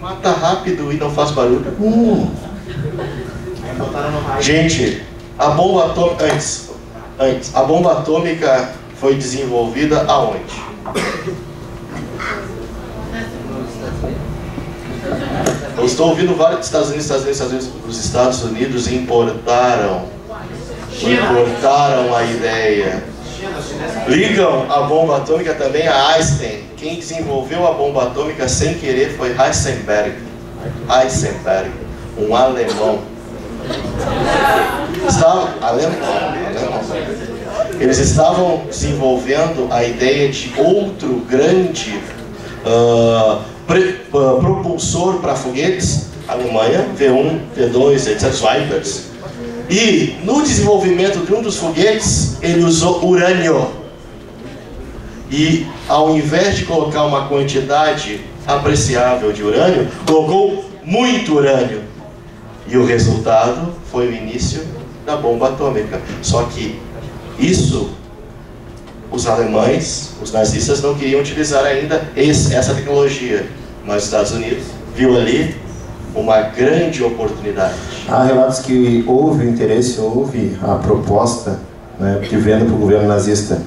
Mata rápido e não faz barulho. Gente, a bomba atômica antes, a bomba atômica foi desenvolvida aonde? Eu estou ouvindo vários Estados Unidos, os Estados Unidos importaram a ideia. Ligam a bomba atômica também a Einstein. Quem desenvolveu a bomba atômica sem querer foi Heisenberg, um alemão. Eles estavam desenvolvendo a ideia de outro grande propulsor para foguetes, Alemanha, V1, V2, etc., Vipers. E no desenvolvimento de um dos foguetes, ele usou urânio. E ao invés de colocar uma quantidade apreciável de urânio, colocou muito urânio. E o resultado foi o início da bomba atômica. Só que isso, os alemães, os nazistas não queriam utilizar ainda essa tecnologia. Mas os Estados Unidos viu ali uma grande oportunidade. Há relatos que houve interesse, houve a proposta de venda para o governo nazista,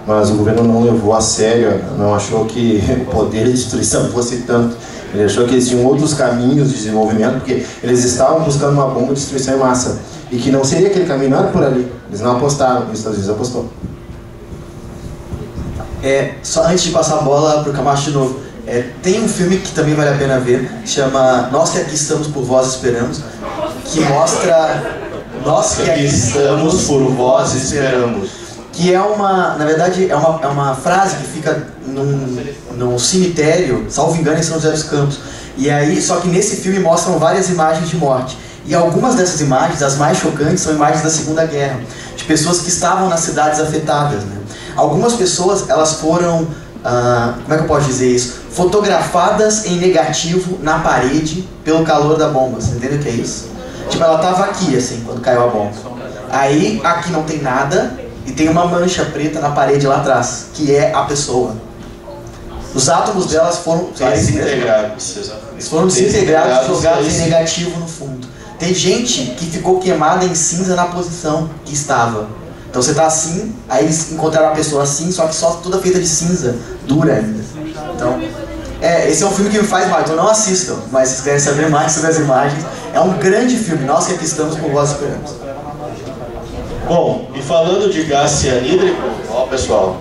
mas o governo não levou a sério, não achou que o poder de destruição fosse tanto. Ele achou que existiam outros caminhos de desenvolvimento, porque eles estavam buscando uma bomba de destruição em massa, e que não seria aquele caminho, não era por ali. Eles não apostaram, os Estados Unidos apostou. Só antes de passar a bola para o Camacho de novo, tem um filme que também vale a pena ver, chama Nós que Aqui Estamos por Vós Esperamos, que mostra Nós que Aqui Estamos por Vós Esperamos, que na verdade é uma frase que fica num cemitério, salvo engano, em São José dos Campos, E aí, só que nesse filme mostram várias imagens de morte. E algumas dessas imagens, as mais chocantes, são imagens da Segunda Guerra, de pessoas que estavam nas cidades afetadas, né? Algumas pessoas, elas foram, como é que eu posso dizer isso? Fotografadas em negativo na parede pelo calor da bomba. Você entende o que é isso? Tipo, ela tava aqui, assim, quando caiu a bomba. Aí, aqui não tem nada, e tem uma mancha preta na parede lá atrás, que é a pessoa. Os átomos delas foram desintegrados. Eles foram desintegrados e jogados em negativo no fundo. Tem gente que ficou queimada em cinza na posição que estava. Então você tá assim, aí eles encontraram a pessoa assim, só que só toda feita de cinza, dura ainda. Então, esse é um filme que me faz mal, então não assistam. Mas se vocês querem saber mais sobre as imagens, é um grande filme. Nós que aqui estamos com Voz Esperamos. Bom, e falando de gás cianídrico, ó pessoal,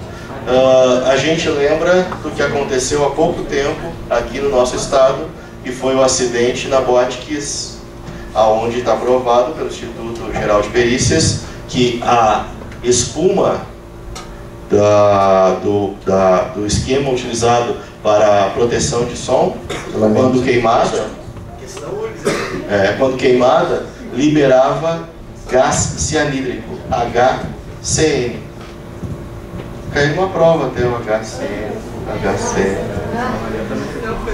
a gente lembra do que aconteceu há pouco tempo aqui no nosso estado, que foi o acidente na Botkiss, aonde está provado pelo Instituto Geral de Perícias que a espuma do esquema utilizado para a proteção de som, quando queimada, liberava gás cianídrico, HCN. Caiu uma prova até o HCN.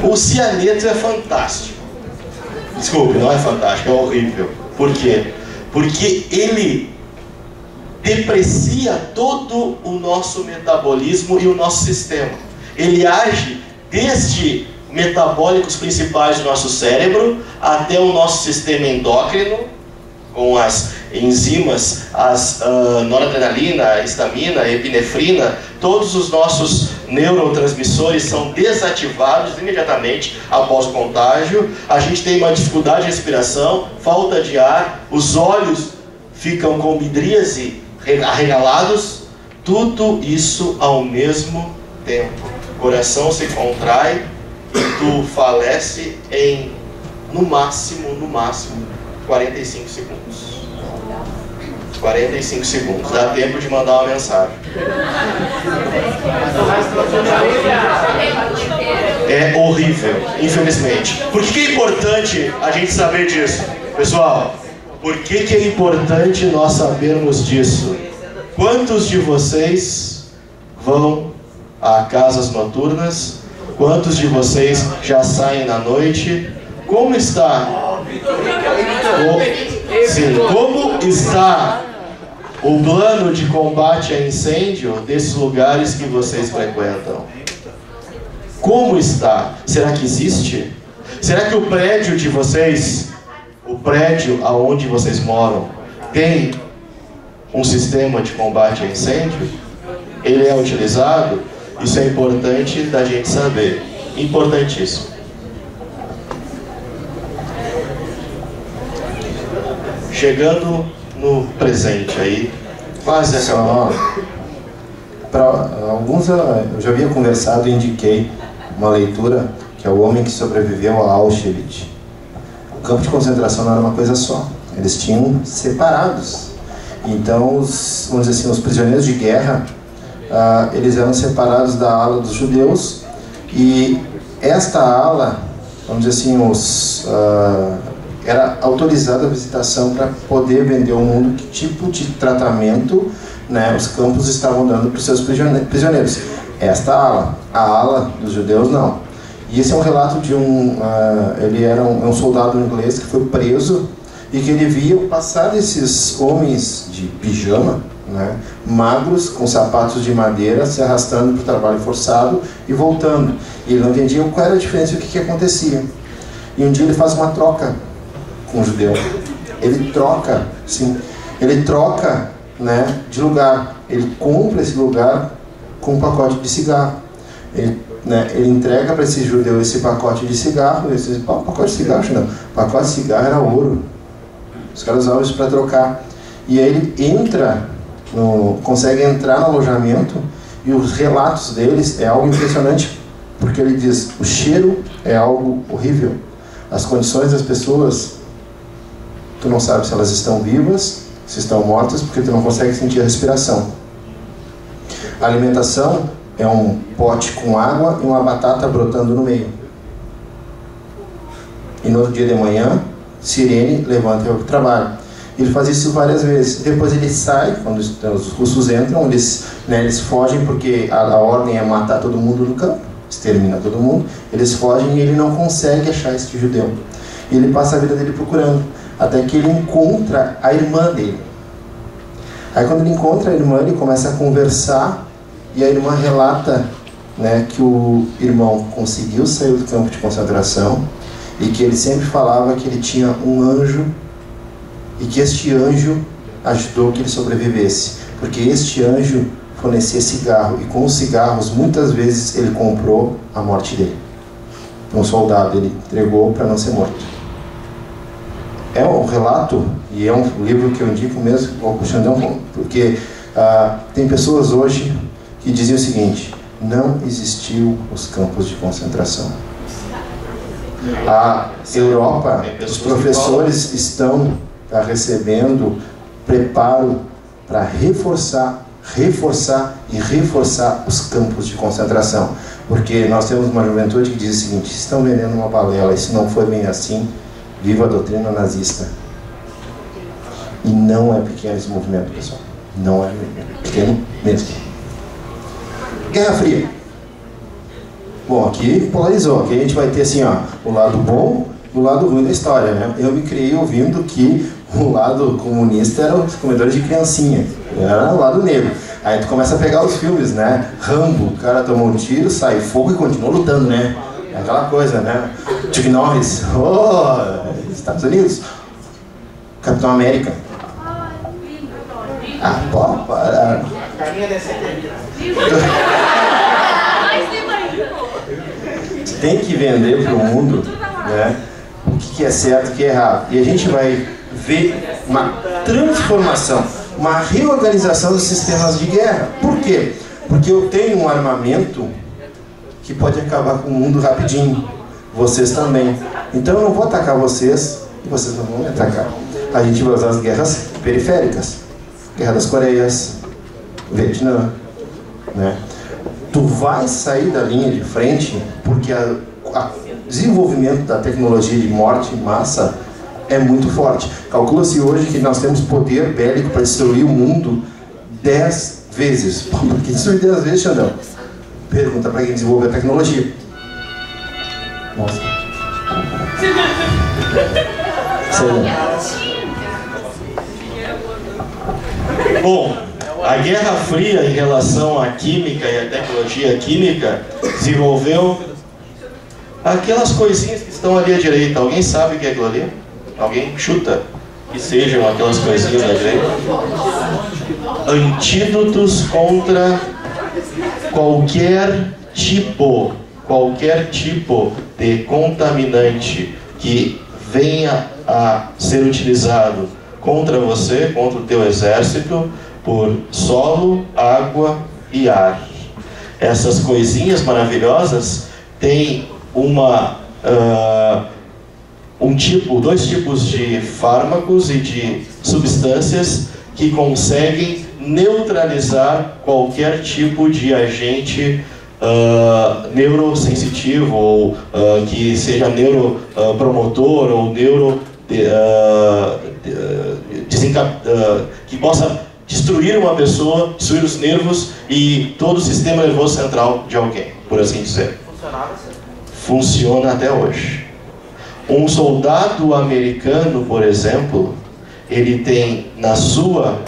O cianeto é fantástico. Desculpe, não é fantástico, é horrível. Por quê? Porque ele deprecia todo o nosso metabolismo e o nosso sistema. Ele age desde metabólicos principais do nosso cérebro até o nosso sistema endócrino, com as enzimas, as noradrenalina, histamina, epinefrina. Todos os nossos neurotransmissores são desativados imediatamente após o contágio. A gente tem uma dificuldade de respiração, falta de ar, os olhos ficam com midríase arregalados. Tudo isso ao mesmo tempo. O coração se contrai e tu falece em, no máximo, 45 segundos. 45 segundos, dá tempo de mandar uma mensagem. É horrível, infelizmente. Por que é importante a gente saber disso? Pessoal, por que é importante nós sabermos disso? Quantos de vocês vão a casas noturnas? Quantos de vocês já saem na noite? Como está? Como está o plano de combate a incêndio desses lugares que vocês frequentam? Como está? Será que existe? Será que o prédio de vocês, o prédio aonde vocês moram, tem um sistema de combate a incêndio? Ele é utilizado? Isso é importante da gente saber. Importantíssimo. Chegando no presente aí, quase acabando. Para alguns eu já havia conversado e indiquei uma leitura que é O Homem que Sobreviveu a Auschwitz. O campo de concentração não era uma coisa só, eles tinham separados. Então, vamos dizer assim, os prisioneiros de guerra, eles eram separados da ala dos judeus, e esta ala, vamos dizer assim, era autorizada a visitação para poder vender ao mundo que tipo de tratamento, né, os campos estavam dando para os seus prisioneiros. Esta ala, a ala dos judeus, não. E esse é um relato de ele era um soldado inglês que foi preso e que ele via o passar desses homens de pijama, né, magros, com sapatos de madeira, se arrastando para o trabalho forçado e voltando. E ele não entendia qual era a diferença e o que acontecia. E um dia ele faz uma troca com o judeu. Ele troca, sim, ele troca, né, de lugar. Ele compra esse lugar com um pacote de cigarro. Ele entrega para esse judeu esse pacote de cigarro. Ele diz: pacote de cigarro? Não, pacote de cigarro era ouro. Os caras usavam isso para trocar. E aí ele consegue entrar no alojamento, e os relatos deles é algo impressionante, porque ele diz: o cheiro é algo horrível, as condições das pessoas, tu não sabe se elas estão vivas, se estão mortas, porque tu não consegue sentir a respiração. A alimentação é um pote com água e uma batata brotando no meio. no outro dia de manhã, sirene, levanta e vai para o trabalho. Ele faz isso várias vezes. Depois ele sai, quando os russos entram, eles fogem porque a ordem é matar todo mundo no campo, extermina todo mundo. Eles fogem e ele não consegue achar este judeu. E ele passa a vida dele procurando, até que ele encontra a irmã dele. Aí quando ele encontra a irmã, ele começa a conversar e a irmã relata, né, que o irmão conseguiu sair do campo de concentração e que ele sempre falava que ele tinha um anjo e que este anjo ajudou que ele sobrevivesse, porque este anjo fornecia cigarro e com os cigarros muitas vezes ele comprou a morte dele. Um soldado ele entregou para não ser morto. É um relato e é um livro que eu indico mesmo ao Xandão, porque tem pessoas hoje que dizem o seguinte: não existiu os campos de concentração. A Europa, os professores estão recebendo preparo para reforçar os campos de concentração, porque nós temos uma juventude que diz o seguinte: estão vendendo uma balela, e se não for bem assim, viva a doutrina nazista. E não é pequeno esse movimento, pessoal, não é pequeno mesmo. Guerra Fria. Bom, aqui polarizou, aqui a gente vai ter assim, ó, o lado bom e o lado ruim da história, né? Eu me criei ouvindo que o lado comunista era os comedores de criancinha, era o lado negro. Aí tu começa a pegar os filmes, né? Rambo, o cara tomou um tiro, sai fogo e continua lutando, né? É aquela coisa, né? Chuck Norris, Estados Unidos. Capitão América. Pô, para. Tem que vender para o mundo, né, o que é certo e o que é errado. E a gente vai ver uma transformação, uma reorganização dos sistemas de guerra. Por quê? Porque eu tenho um armamento que pode acabar com o mundo rapidinho. Vocês também. Então eu não vou atacar vocês e vocês não vão me atacar. A gente vai usar as guerras periféricas. Guerra das Coreias, Vietnã, né? Tu vai sair da linha de frente porque o desenvolvimento da tecnologia de morte em massa é muito forte. Calcula-se hoje que nós temos poder bélico para destruir o mundo 10 vezes. Por que destruir 10 vezes, Xandão? Pergunta para quem desenvolveu a tecnologia. Nossa. Bom, a Guerra Fria em relação à química e à tecnologia química desenvolveu aquelas coisinhas que estão ali à direita. Alguém sabe o que é aquilo ali? Alguém chuta que sejam aquelas coisinhas à direita? Antídotos contra qualquer tipo de contaminante que venha a ser utilizado contra você, contra o teu exército, por solo, água e ar. Essas coisinhas maravilhosas têm dois tipos de fármacos e de substâncias que conseguem neutralizar qualquer tipo de agente neurosensitivo ou que seja neuropromotor ou que possa destruir uma pessoa, destruir os nervos e todo o sistema nervoso central de alguém, por assim dizer. Funciona até hoje. Um soldado americano, por exemplo, ele tem na sua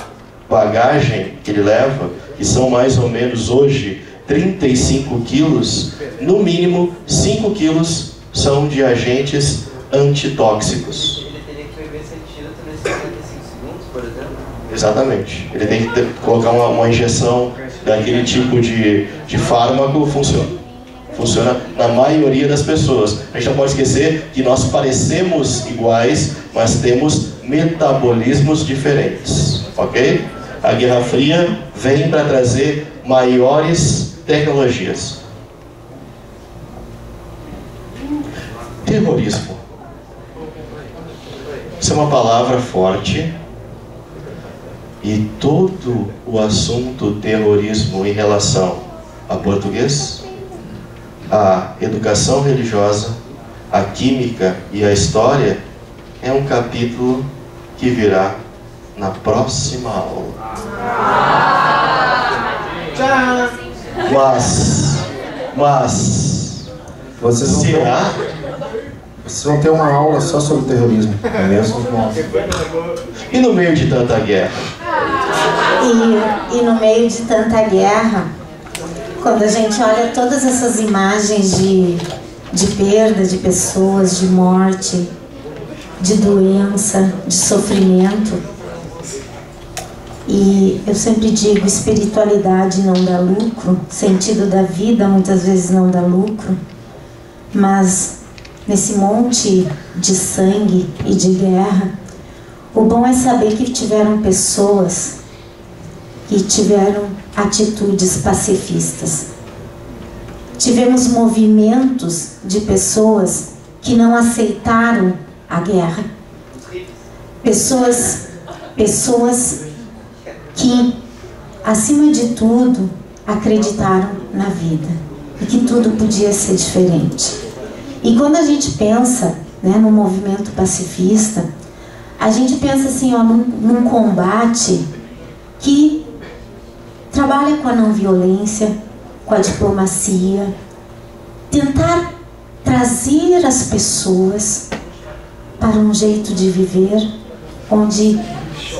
bagagem que ele leva, que são mais ou menos hoje 35 quilos, no mínimo 5 quilos são de agentes antitóxicos. Ele teria que viver sem antídoto nesses 45 segundos, por exemplo? Exatamente. Ele tem que colocar uma injeção daquele tipo de fármaco, funciona na maioria das pessoas. A gente não pode esquecer que nós parecemos iguais, mas temos metabolismos diferentes, ok? A Guerra Fria vem para trazer maiores tecnologias. Terrorismo. Isso é uma palavra forte. E todo o assunto terrorismo em relação a português, a educação religiosa, a química e a história é um capítulo que virá na próxima aula. Mas Vocês vão ter uma aula só sobre terrorismo, é mesmo? e no meio de tanta guerra? E no meio de tanta guerra, quando a gente olha todas essas imagens de perda de pessoas, de morte, de doença, de sofrimento, e eu sempre digo, espiritualidade não dá lucro, sentido da vida muitas vezes não dá lucro, mas nesse monte de sangue e de guerra, o bom é saber que tiveram pessoas que tiveram atitudes pacifistas. Tivemos movimentos de pessoas que não aceitaram a guerra. Pessoas que, acima de tudo, acreditaram na vida e que tudo podia ser diferente. E quando a gente pensa, né, no movimento pacifista, a gente pensa assim, ó, num combate que trabalha com a não violência, com a diplomacia, tentar trazer as pessoas para um jeito de viver onde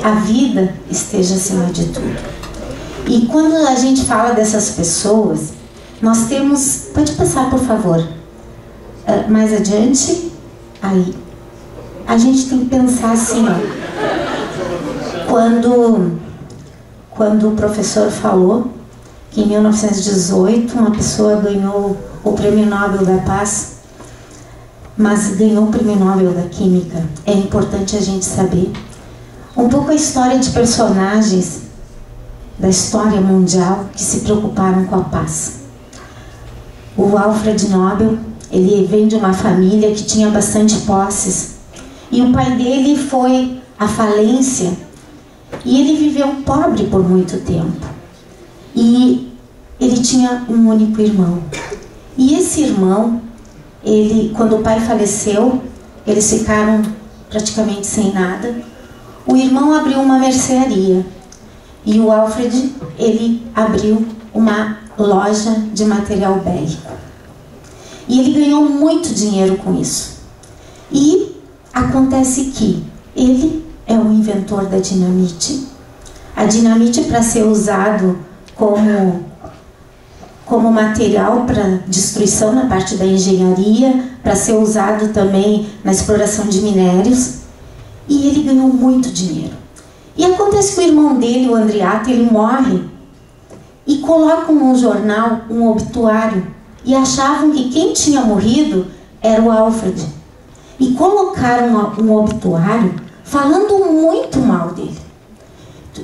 a vida esteja acima de tudo. E quando a gente fala dessas pessoas, nós temos... Pode passar, por favor. Mais adiante. Aí. A gente tem que pensar assim, ó. Quando o professor falou que em 1918 uma pessoa ganhou o Prêmio Nobel da Paz, mas ganhou o Prêmio Nobel da Química, é importante a gente saber um pouco a história de personagens da história mundial que se preocuparam com a paz. O Alfred Nobel, ele vem de uma família que tinha bastante posses, e o pai dele foi à falência, e ele viveu pobre por muito tempo. E ele tinha um único irmão. E esse irmão, quando o pai faleceu, eles ficaram praticamente sem nada. O irmão abriu uma mercearia e o Alfred, ele abriu uma loja de material bélico. E ele ganhou muito dinheiro com isso. E acontece que ele é o inventor da dinamite. A dinamite, para ser usado como material para destruição na parte da engenharia, para ser usado também na exploração de minérios. E ele ganhou muito dinheiro. E acontece que o irmão dele, o Andriato, ele morre e colocam no jornal um obituário e achavam que quem tinha morrido era o Alfred. E colocaram um obituário falando muito mal dele.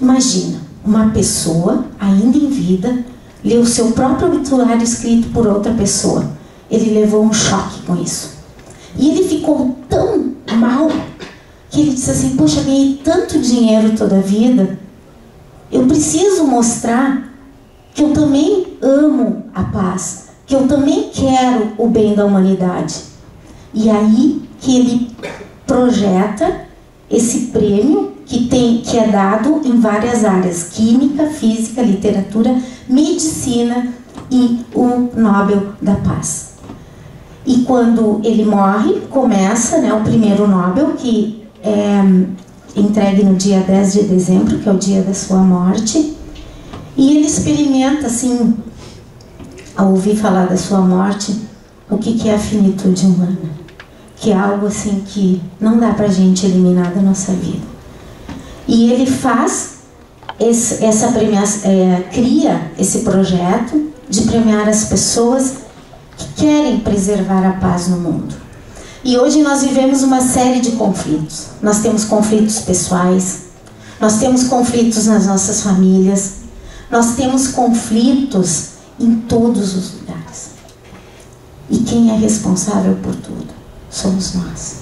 Imagina, uma pessoa ainda em vida lê o seu próprio obituário escrito por outra pessoa. Ele levou um choque com isso. E ele ficou tão mal que ele disse assim, poxa, ganhei tanto dinheiro toda a vida, eu preciso mostrar que eu também amo a paz, que eu também quero o bem da humanidade. E aí que ele projeta esse prêmio que é dado em várias áreas, química, física, literatura, medicina e o Nobel da Paz. E quando ele morre, começa, né, o primeiro Nobel, que é entregue no dia 10 de dezembro, que é o dia da sua morte, e ele experimenta, assim, ao ouvir falar da sua morte, o que é a finitude humana, que é algo assim que não dá pra gente eliminar da nossa vida. E ele faz cria esse projeto de premiar as pessoas que querem preservar a paz no mundo. E hoje nós vivemos uma série de conflitos. Nós temos conflitos pessoais, nós temos conflitos nas nossas famílias, nós temos conflitos em todos os lugares. E quem é responsável por tudo? Somos nós.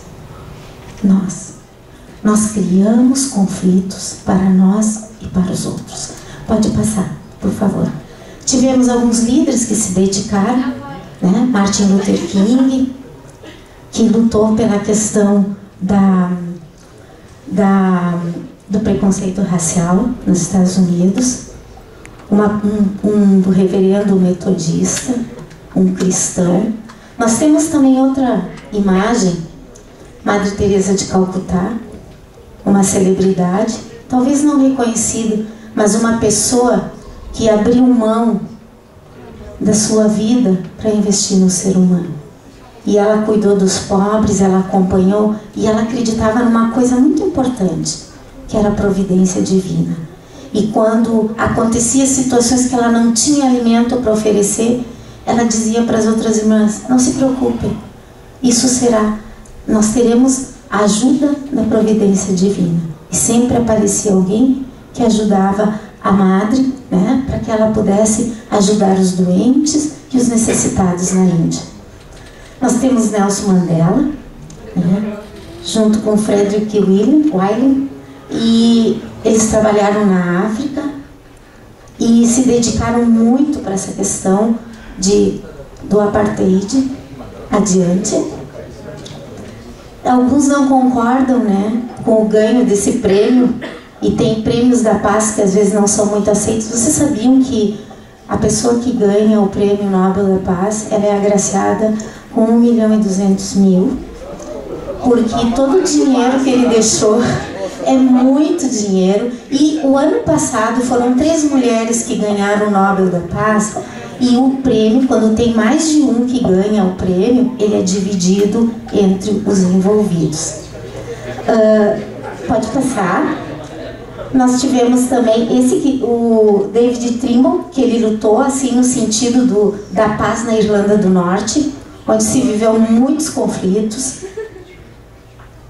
Nós criamos conflitos para nós e para os outros. Pode passar, por favor. Tivemos alguns líderes que se dedicaram, né? Martin Luther King, que lutou pela questão do preconceito racial nos Estados Unidos, um reverendo metodista, um cristão. Nós temos também outra imagem, Madre Teresa de Calcutá, uma celebridade, talvez não reconhecida, mas uma pessoa que abriu mão da sua vida para investir no ser humano. E ela cuidou dos pobres, ela acompanhou, e ela acreditava numa coisa muito importante, que era a providência divina. E quando acontecia situações que ela não tinha alimento para oferecer, ela dizia para as outras irmãs: não se preocupem, isso será, nós teremos a ajuda da providência divina. E sempre aparecia alguém que ajudava a madre, né, para que ela pudesse ajudar os doentes e os necessitados na Índia. Nós temos Nelson Mandela, né, junto com Frederick William, e eles trabalharam na África e se dedicaram muito para essa questão do apartheid adiante. Alguns não concordam, né, com o ganho desse prêmio, e tem prêmios da paz que às vezes não são muito aceitos. Vocês sabiam que a pessoa que ganha o prêmio Nobel da Paz, ela é agraciada com 1.200.000, porque todo o dinheiro que ele deixou é muito dinheiro. E o ano passado foram 3 mulheres que ganharam o Nobel da Paz, e o prêmio, quando tem mais de um que ganha o prêmio, ele é dividido entre os envolvidos. Pode passar. Nós tivemos também o David Trimble, que ele lutou assim no sentido da paz na Irlanda do Norte, onde se viveu muitos conflitos.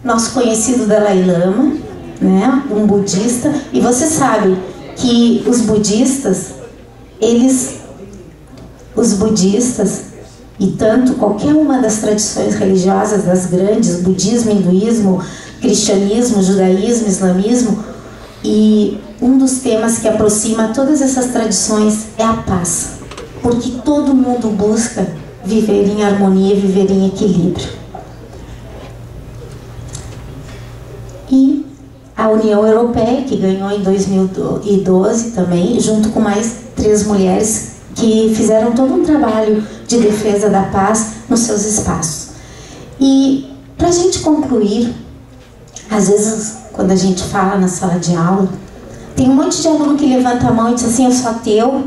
Nosso conhecido Dalai Lama, né, um budista. E você sabe que os budistas, e tanto qualquer uma das tradições religiosas das grandes, budismo, hinduísmo, cristianismo, judaísmo, islamismo, e um dos temas que aproxima todas essas tradições é a paz, porque todo mundo busca viver em harmonia, viver em equilíbrio. E a União Europeia, que ganhou em 2012 também, junto com mais 3 mulheres que fizeram todo um trabalho de defesa da paz nos seus espaços. E para a gente concluir, às vezes quando a gente fala na sala de aula, tem um monte de aluno que levanta a mão e diz assim: eu sou ateu,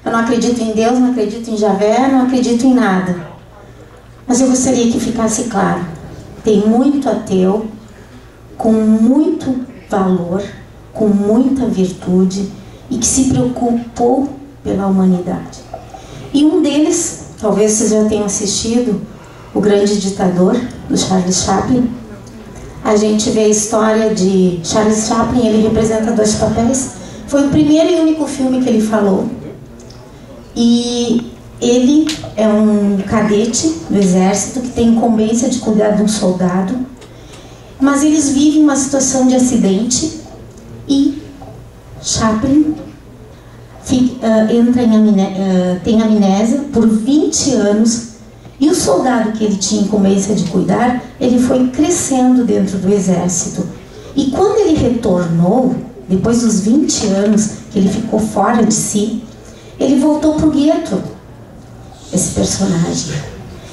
eu não acredito em Deus, não acredito em Javé, não acredito em nada. Mas eu gostaria que ficasse claro, tem muito ateu com muito valor, com muita virtude e que se preocupou pela humanidade. E um deles, talvez vocês já tenham assistido, O Grande Ditador, do Charles Chaplin. A gente vê a história de Charles Chaplin, ele representa 2 papéis. Foi o primeiro e único filme que ele falou. E ele é um cadete do exército que tem incumbência de cuidar de um soldado. Mas eles vivem uma situação de acidente e Chaplin tem amnésia por 20 anos. E o soldado que ele tinha incumbência de cuidar, ele foi crescendo dentro do exército. E quando ele retornou, depois dos 20 anos que ele ficou fora de si, ele voltou para o gueto, esse personagem.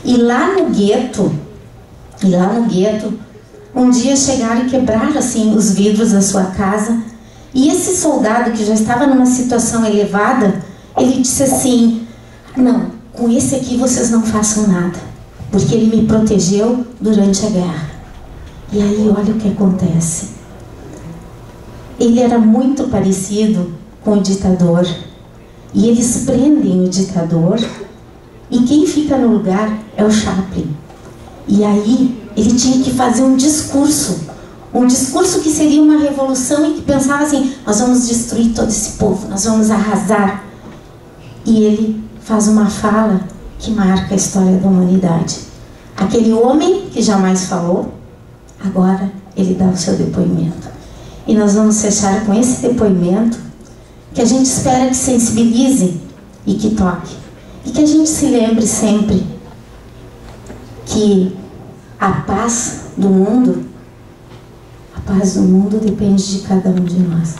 E lá no gueto, um dia chegaram e quebraram assim os vidros da sua casa. E esse soldado, que já estava numa situação elevada, ele disse assim: não, com esse aqui vocês não façam nada, porque ele me protegeu durante a guerra. E aí olha o que acontece. Ele era muito parecido com o ditador, e eles prendem o ditador, e quem fica no lugar é o Chaplin. E aí ele tinha que fazer um discurso que seria uma revolução, e que pensava assim: nós vamos destruir todo esse povo, nós vamos arrasar. E ele faz uma fala que marca a história da humanidade. Aquele homem que jamais falou, agora ele dá o seu depoimento. E nós vamos fechar com esse depoimento, que a gente espera que sensibilize e que toque. E que a gente se lembre sempre que a paz do mundo, a paz do mundo depende de cada um de nós.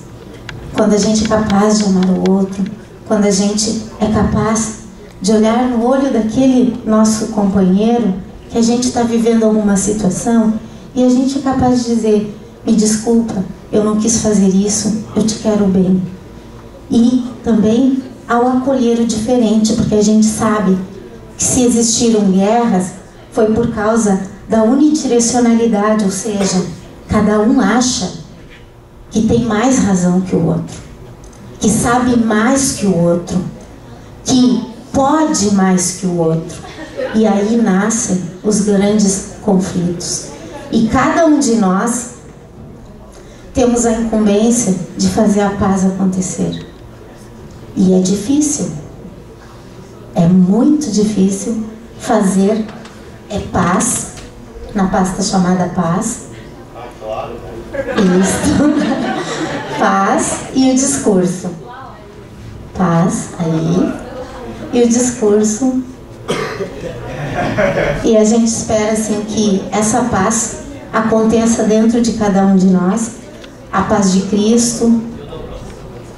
Quando a gente é capaz de amar o outro, quando a gente é capaz de olhar no olho daquele nosso companheiro, que a gente está vivendo alguma situação, e a gente é capaz de dizer, me desculpa, eu não quis fazer isso, eu te quero bem. E também ao acolher o diferente, porque a gente sabe que se existiram guerras, foi por causa da unidirecionalidade, ou seja, cada um acha que tem mais razão que o outro, que sabe mais que o outro, que pode mais que o outro. E aí nascem os grandes conflitos. E cada um de nós temos a incumbência de fazer a paz acontecer. E é difícil. É muito difícil fazer paz, na pasta chamada paz. Isso. Paz e o discurso. Paz, aí. E o discurso. E a gente espera assim que essa paz aconteça dentro de cada um de nós. A paz de Cristo.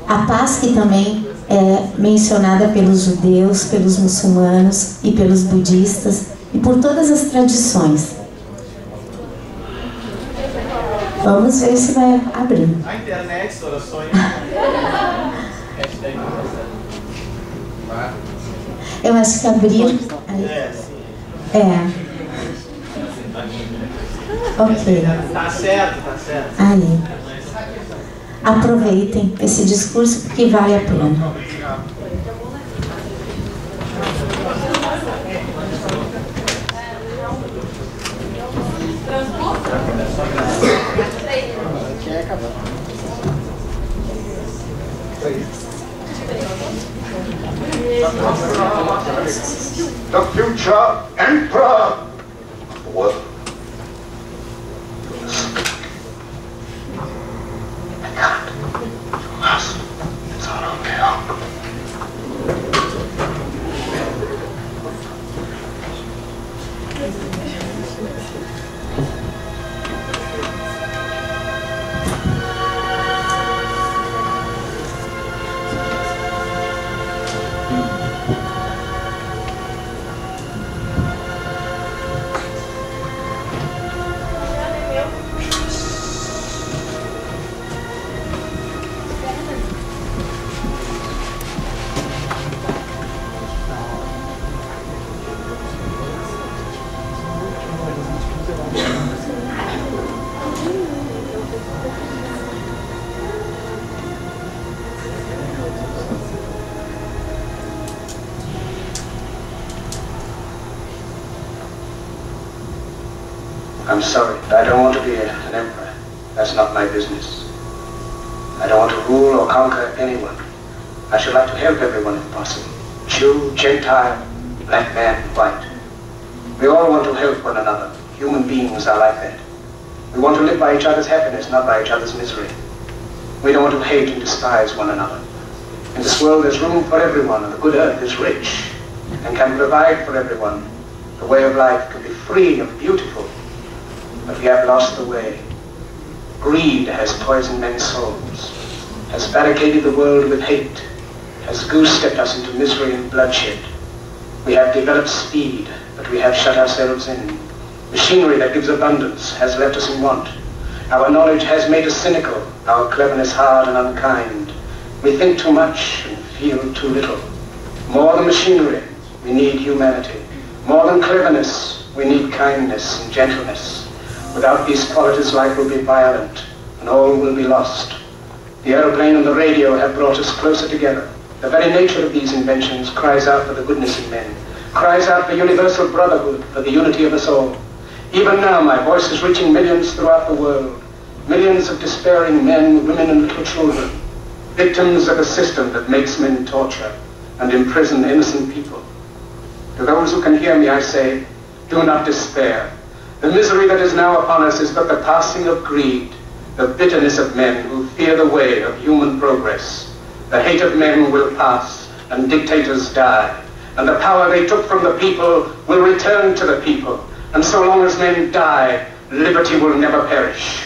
A paz que também é mencionada pelos judeus, pelos muçulmanos e pelos budistas e por todas as tradições. Vamos ver se vai abrir. A internet, orações. Eu acho que abrir. Ok. Tá certo, tá certo. Aí. Aproveitem esse discurso porque vale a pena. The future emperor was I'm sorry, I don't want to be an emperor. That's not my business. I don't want to rule or conquer anyone. I should like to help everyone if possible. Jew, Gentile, black man, white. We all want to help one another. Human beings are like that. We want to live by each other's happiness, not by each other's misery. We don't want to hate and despise one another. In this world there's room for everyone, and the good earth is rich and can provide for everyone. The way of life can be free and beautiful. But we have lost the way. Greed has poisoned men's souls, has barricaded the world with hate, has goose-stepped us into misery and bloodshed. We have developed speed, but we have shut ourselves in. Machinery that gives abundance has left us in want. Our knowledge has made us cynical, our cleverness hard and unkind. We think too much and feel too little. More than machinery, we need humanity. More than cleverness, we need kindness and gentleness. Without these qualities, life will be violent, and all will be lost. The aeroplane and the radio have brought us closer together. The very nature of these inventions cries out for the goodness in men, cries out for universal brotherhood, for the unity of us all. Even now, my voice is reaching millions throughout the world, millions of despairing men, women, and little children, victims of a system that makes men torture and imprison innocent people. To those who can hear me, I say, do not despair. The misery that is now upon us is but the passing of greed, the bitterness of men who fear the way of human progress. The hate of men will pass, and dictators die, and the power they took from the people will return to the people. And so long as men die, liberty will never perish.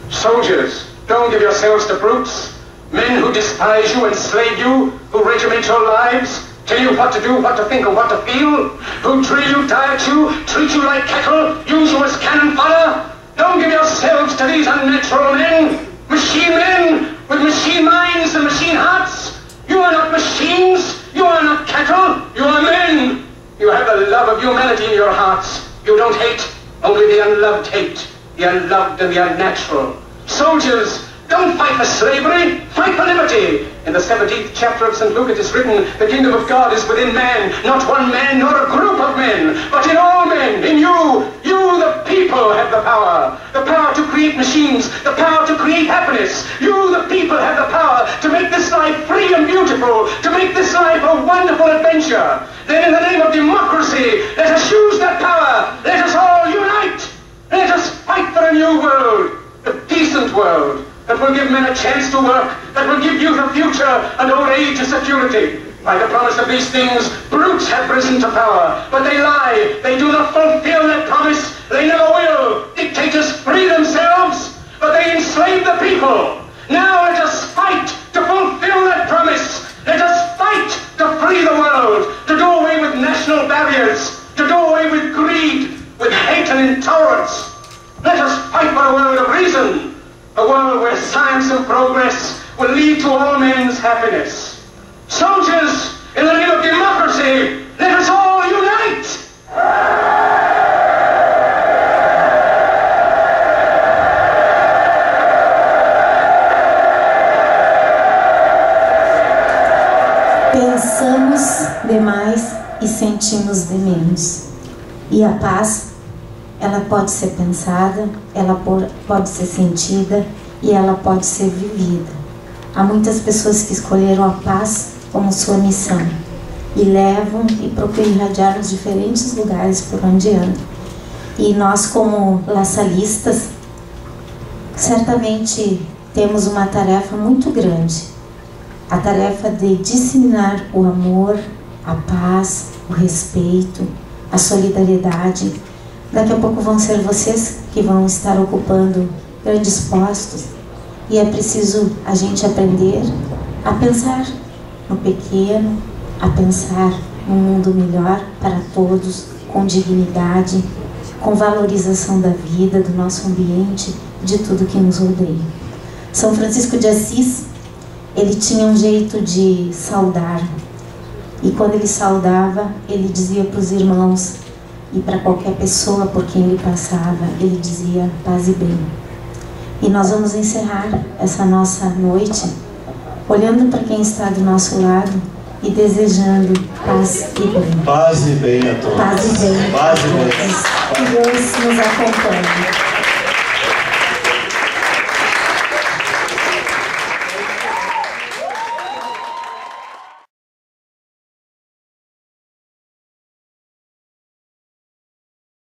Soldiers, don't give yourselves to brutes, men who despise you, enslave you, who regiment your lives, tell you what to do, what to think, and what to feel, who drill you, diet you, treat you like cattle, use you as cannon fodder. Don't give yourselves to these unnatural men, machine men with machine minds and machine hearts. You are not machines, you are not cattle, you are men. You have the love of humanity in your hearts. You don't hate, only the unloved hate, the unloved and the unnatural. Soldiers, don't fight for slavery, fight for liberty. In the 17th chapter of St. Luke it is written, the kingdom of God is within man, not one man nor a group of men, but in all men, in you. You, the people, have the power to create machines, the power to create happiness. You, the people, have the power to make this life free and beautiful, to make this life a wonderful adventure. Then in the name of democracy, let us use that power. Let us all unite. Let us fight for a new world, a decent world, that will give men a chance to work, that will give youth a future and old age a security. By the promise of these things, brutes have risen to power, but they lie. They do not fulfill that promise. They never will. Dictators free themselves, but they enslave the people. Now let us fight to fulfill that promise. Let us fight to free the world, to do away with national barriers, to do away with greed, with hate and intolerance. Let us fight for a world of reason, a world where science and progress will lead to all men's happiness. Soldiers, in the name of democracy, let us all unite! Pensamos demais e sentimos de menos. E a paz, ela pode ser pensada, ela pode ser sentida e ela pode ser vivida. Há muitas pessoas que escolheram a paz como sua missão e levam e procuram irradiar nos diferentes lugares por onde andam. E nós, como laçalistas, certamente temos uma tarefa muito grande, a tarefa de disseminar o amor, a paz, o respeito, a solidariedade. Daqui a pouco vão ser vocês que vão estar ocupando grandes postos e é preciso a gente aprender a pensar no pequeno, a pensar num mundo melhor para todos, com dignidade, com valorização da vida, do nosso ambiente, de tudo que nos rodeia. São Francisco de Assis, ele tinha um jeito de saudar, e quando ele saudava, ele dizia para os irmãos e para qualquer pessoa por quem ele passava, ele dizia paz e bem. E nós vamos encerrar essa nossa noite olhando para quem está do nosso lado e desejando paz e bem. Paz e bem a todos. Paz e bem. Paz e bem. Que Deus nos acompanhe.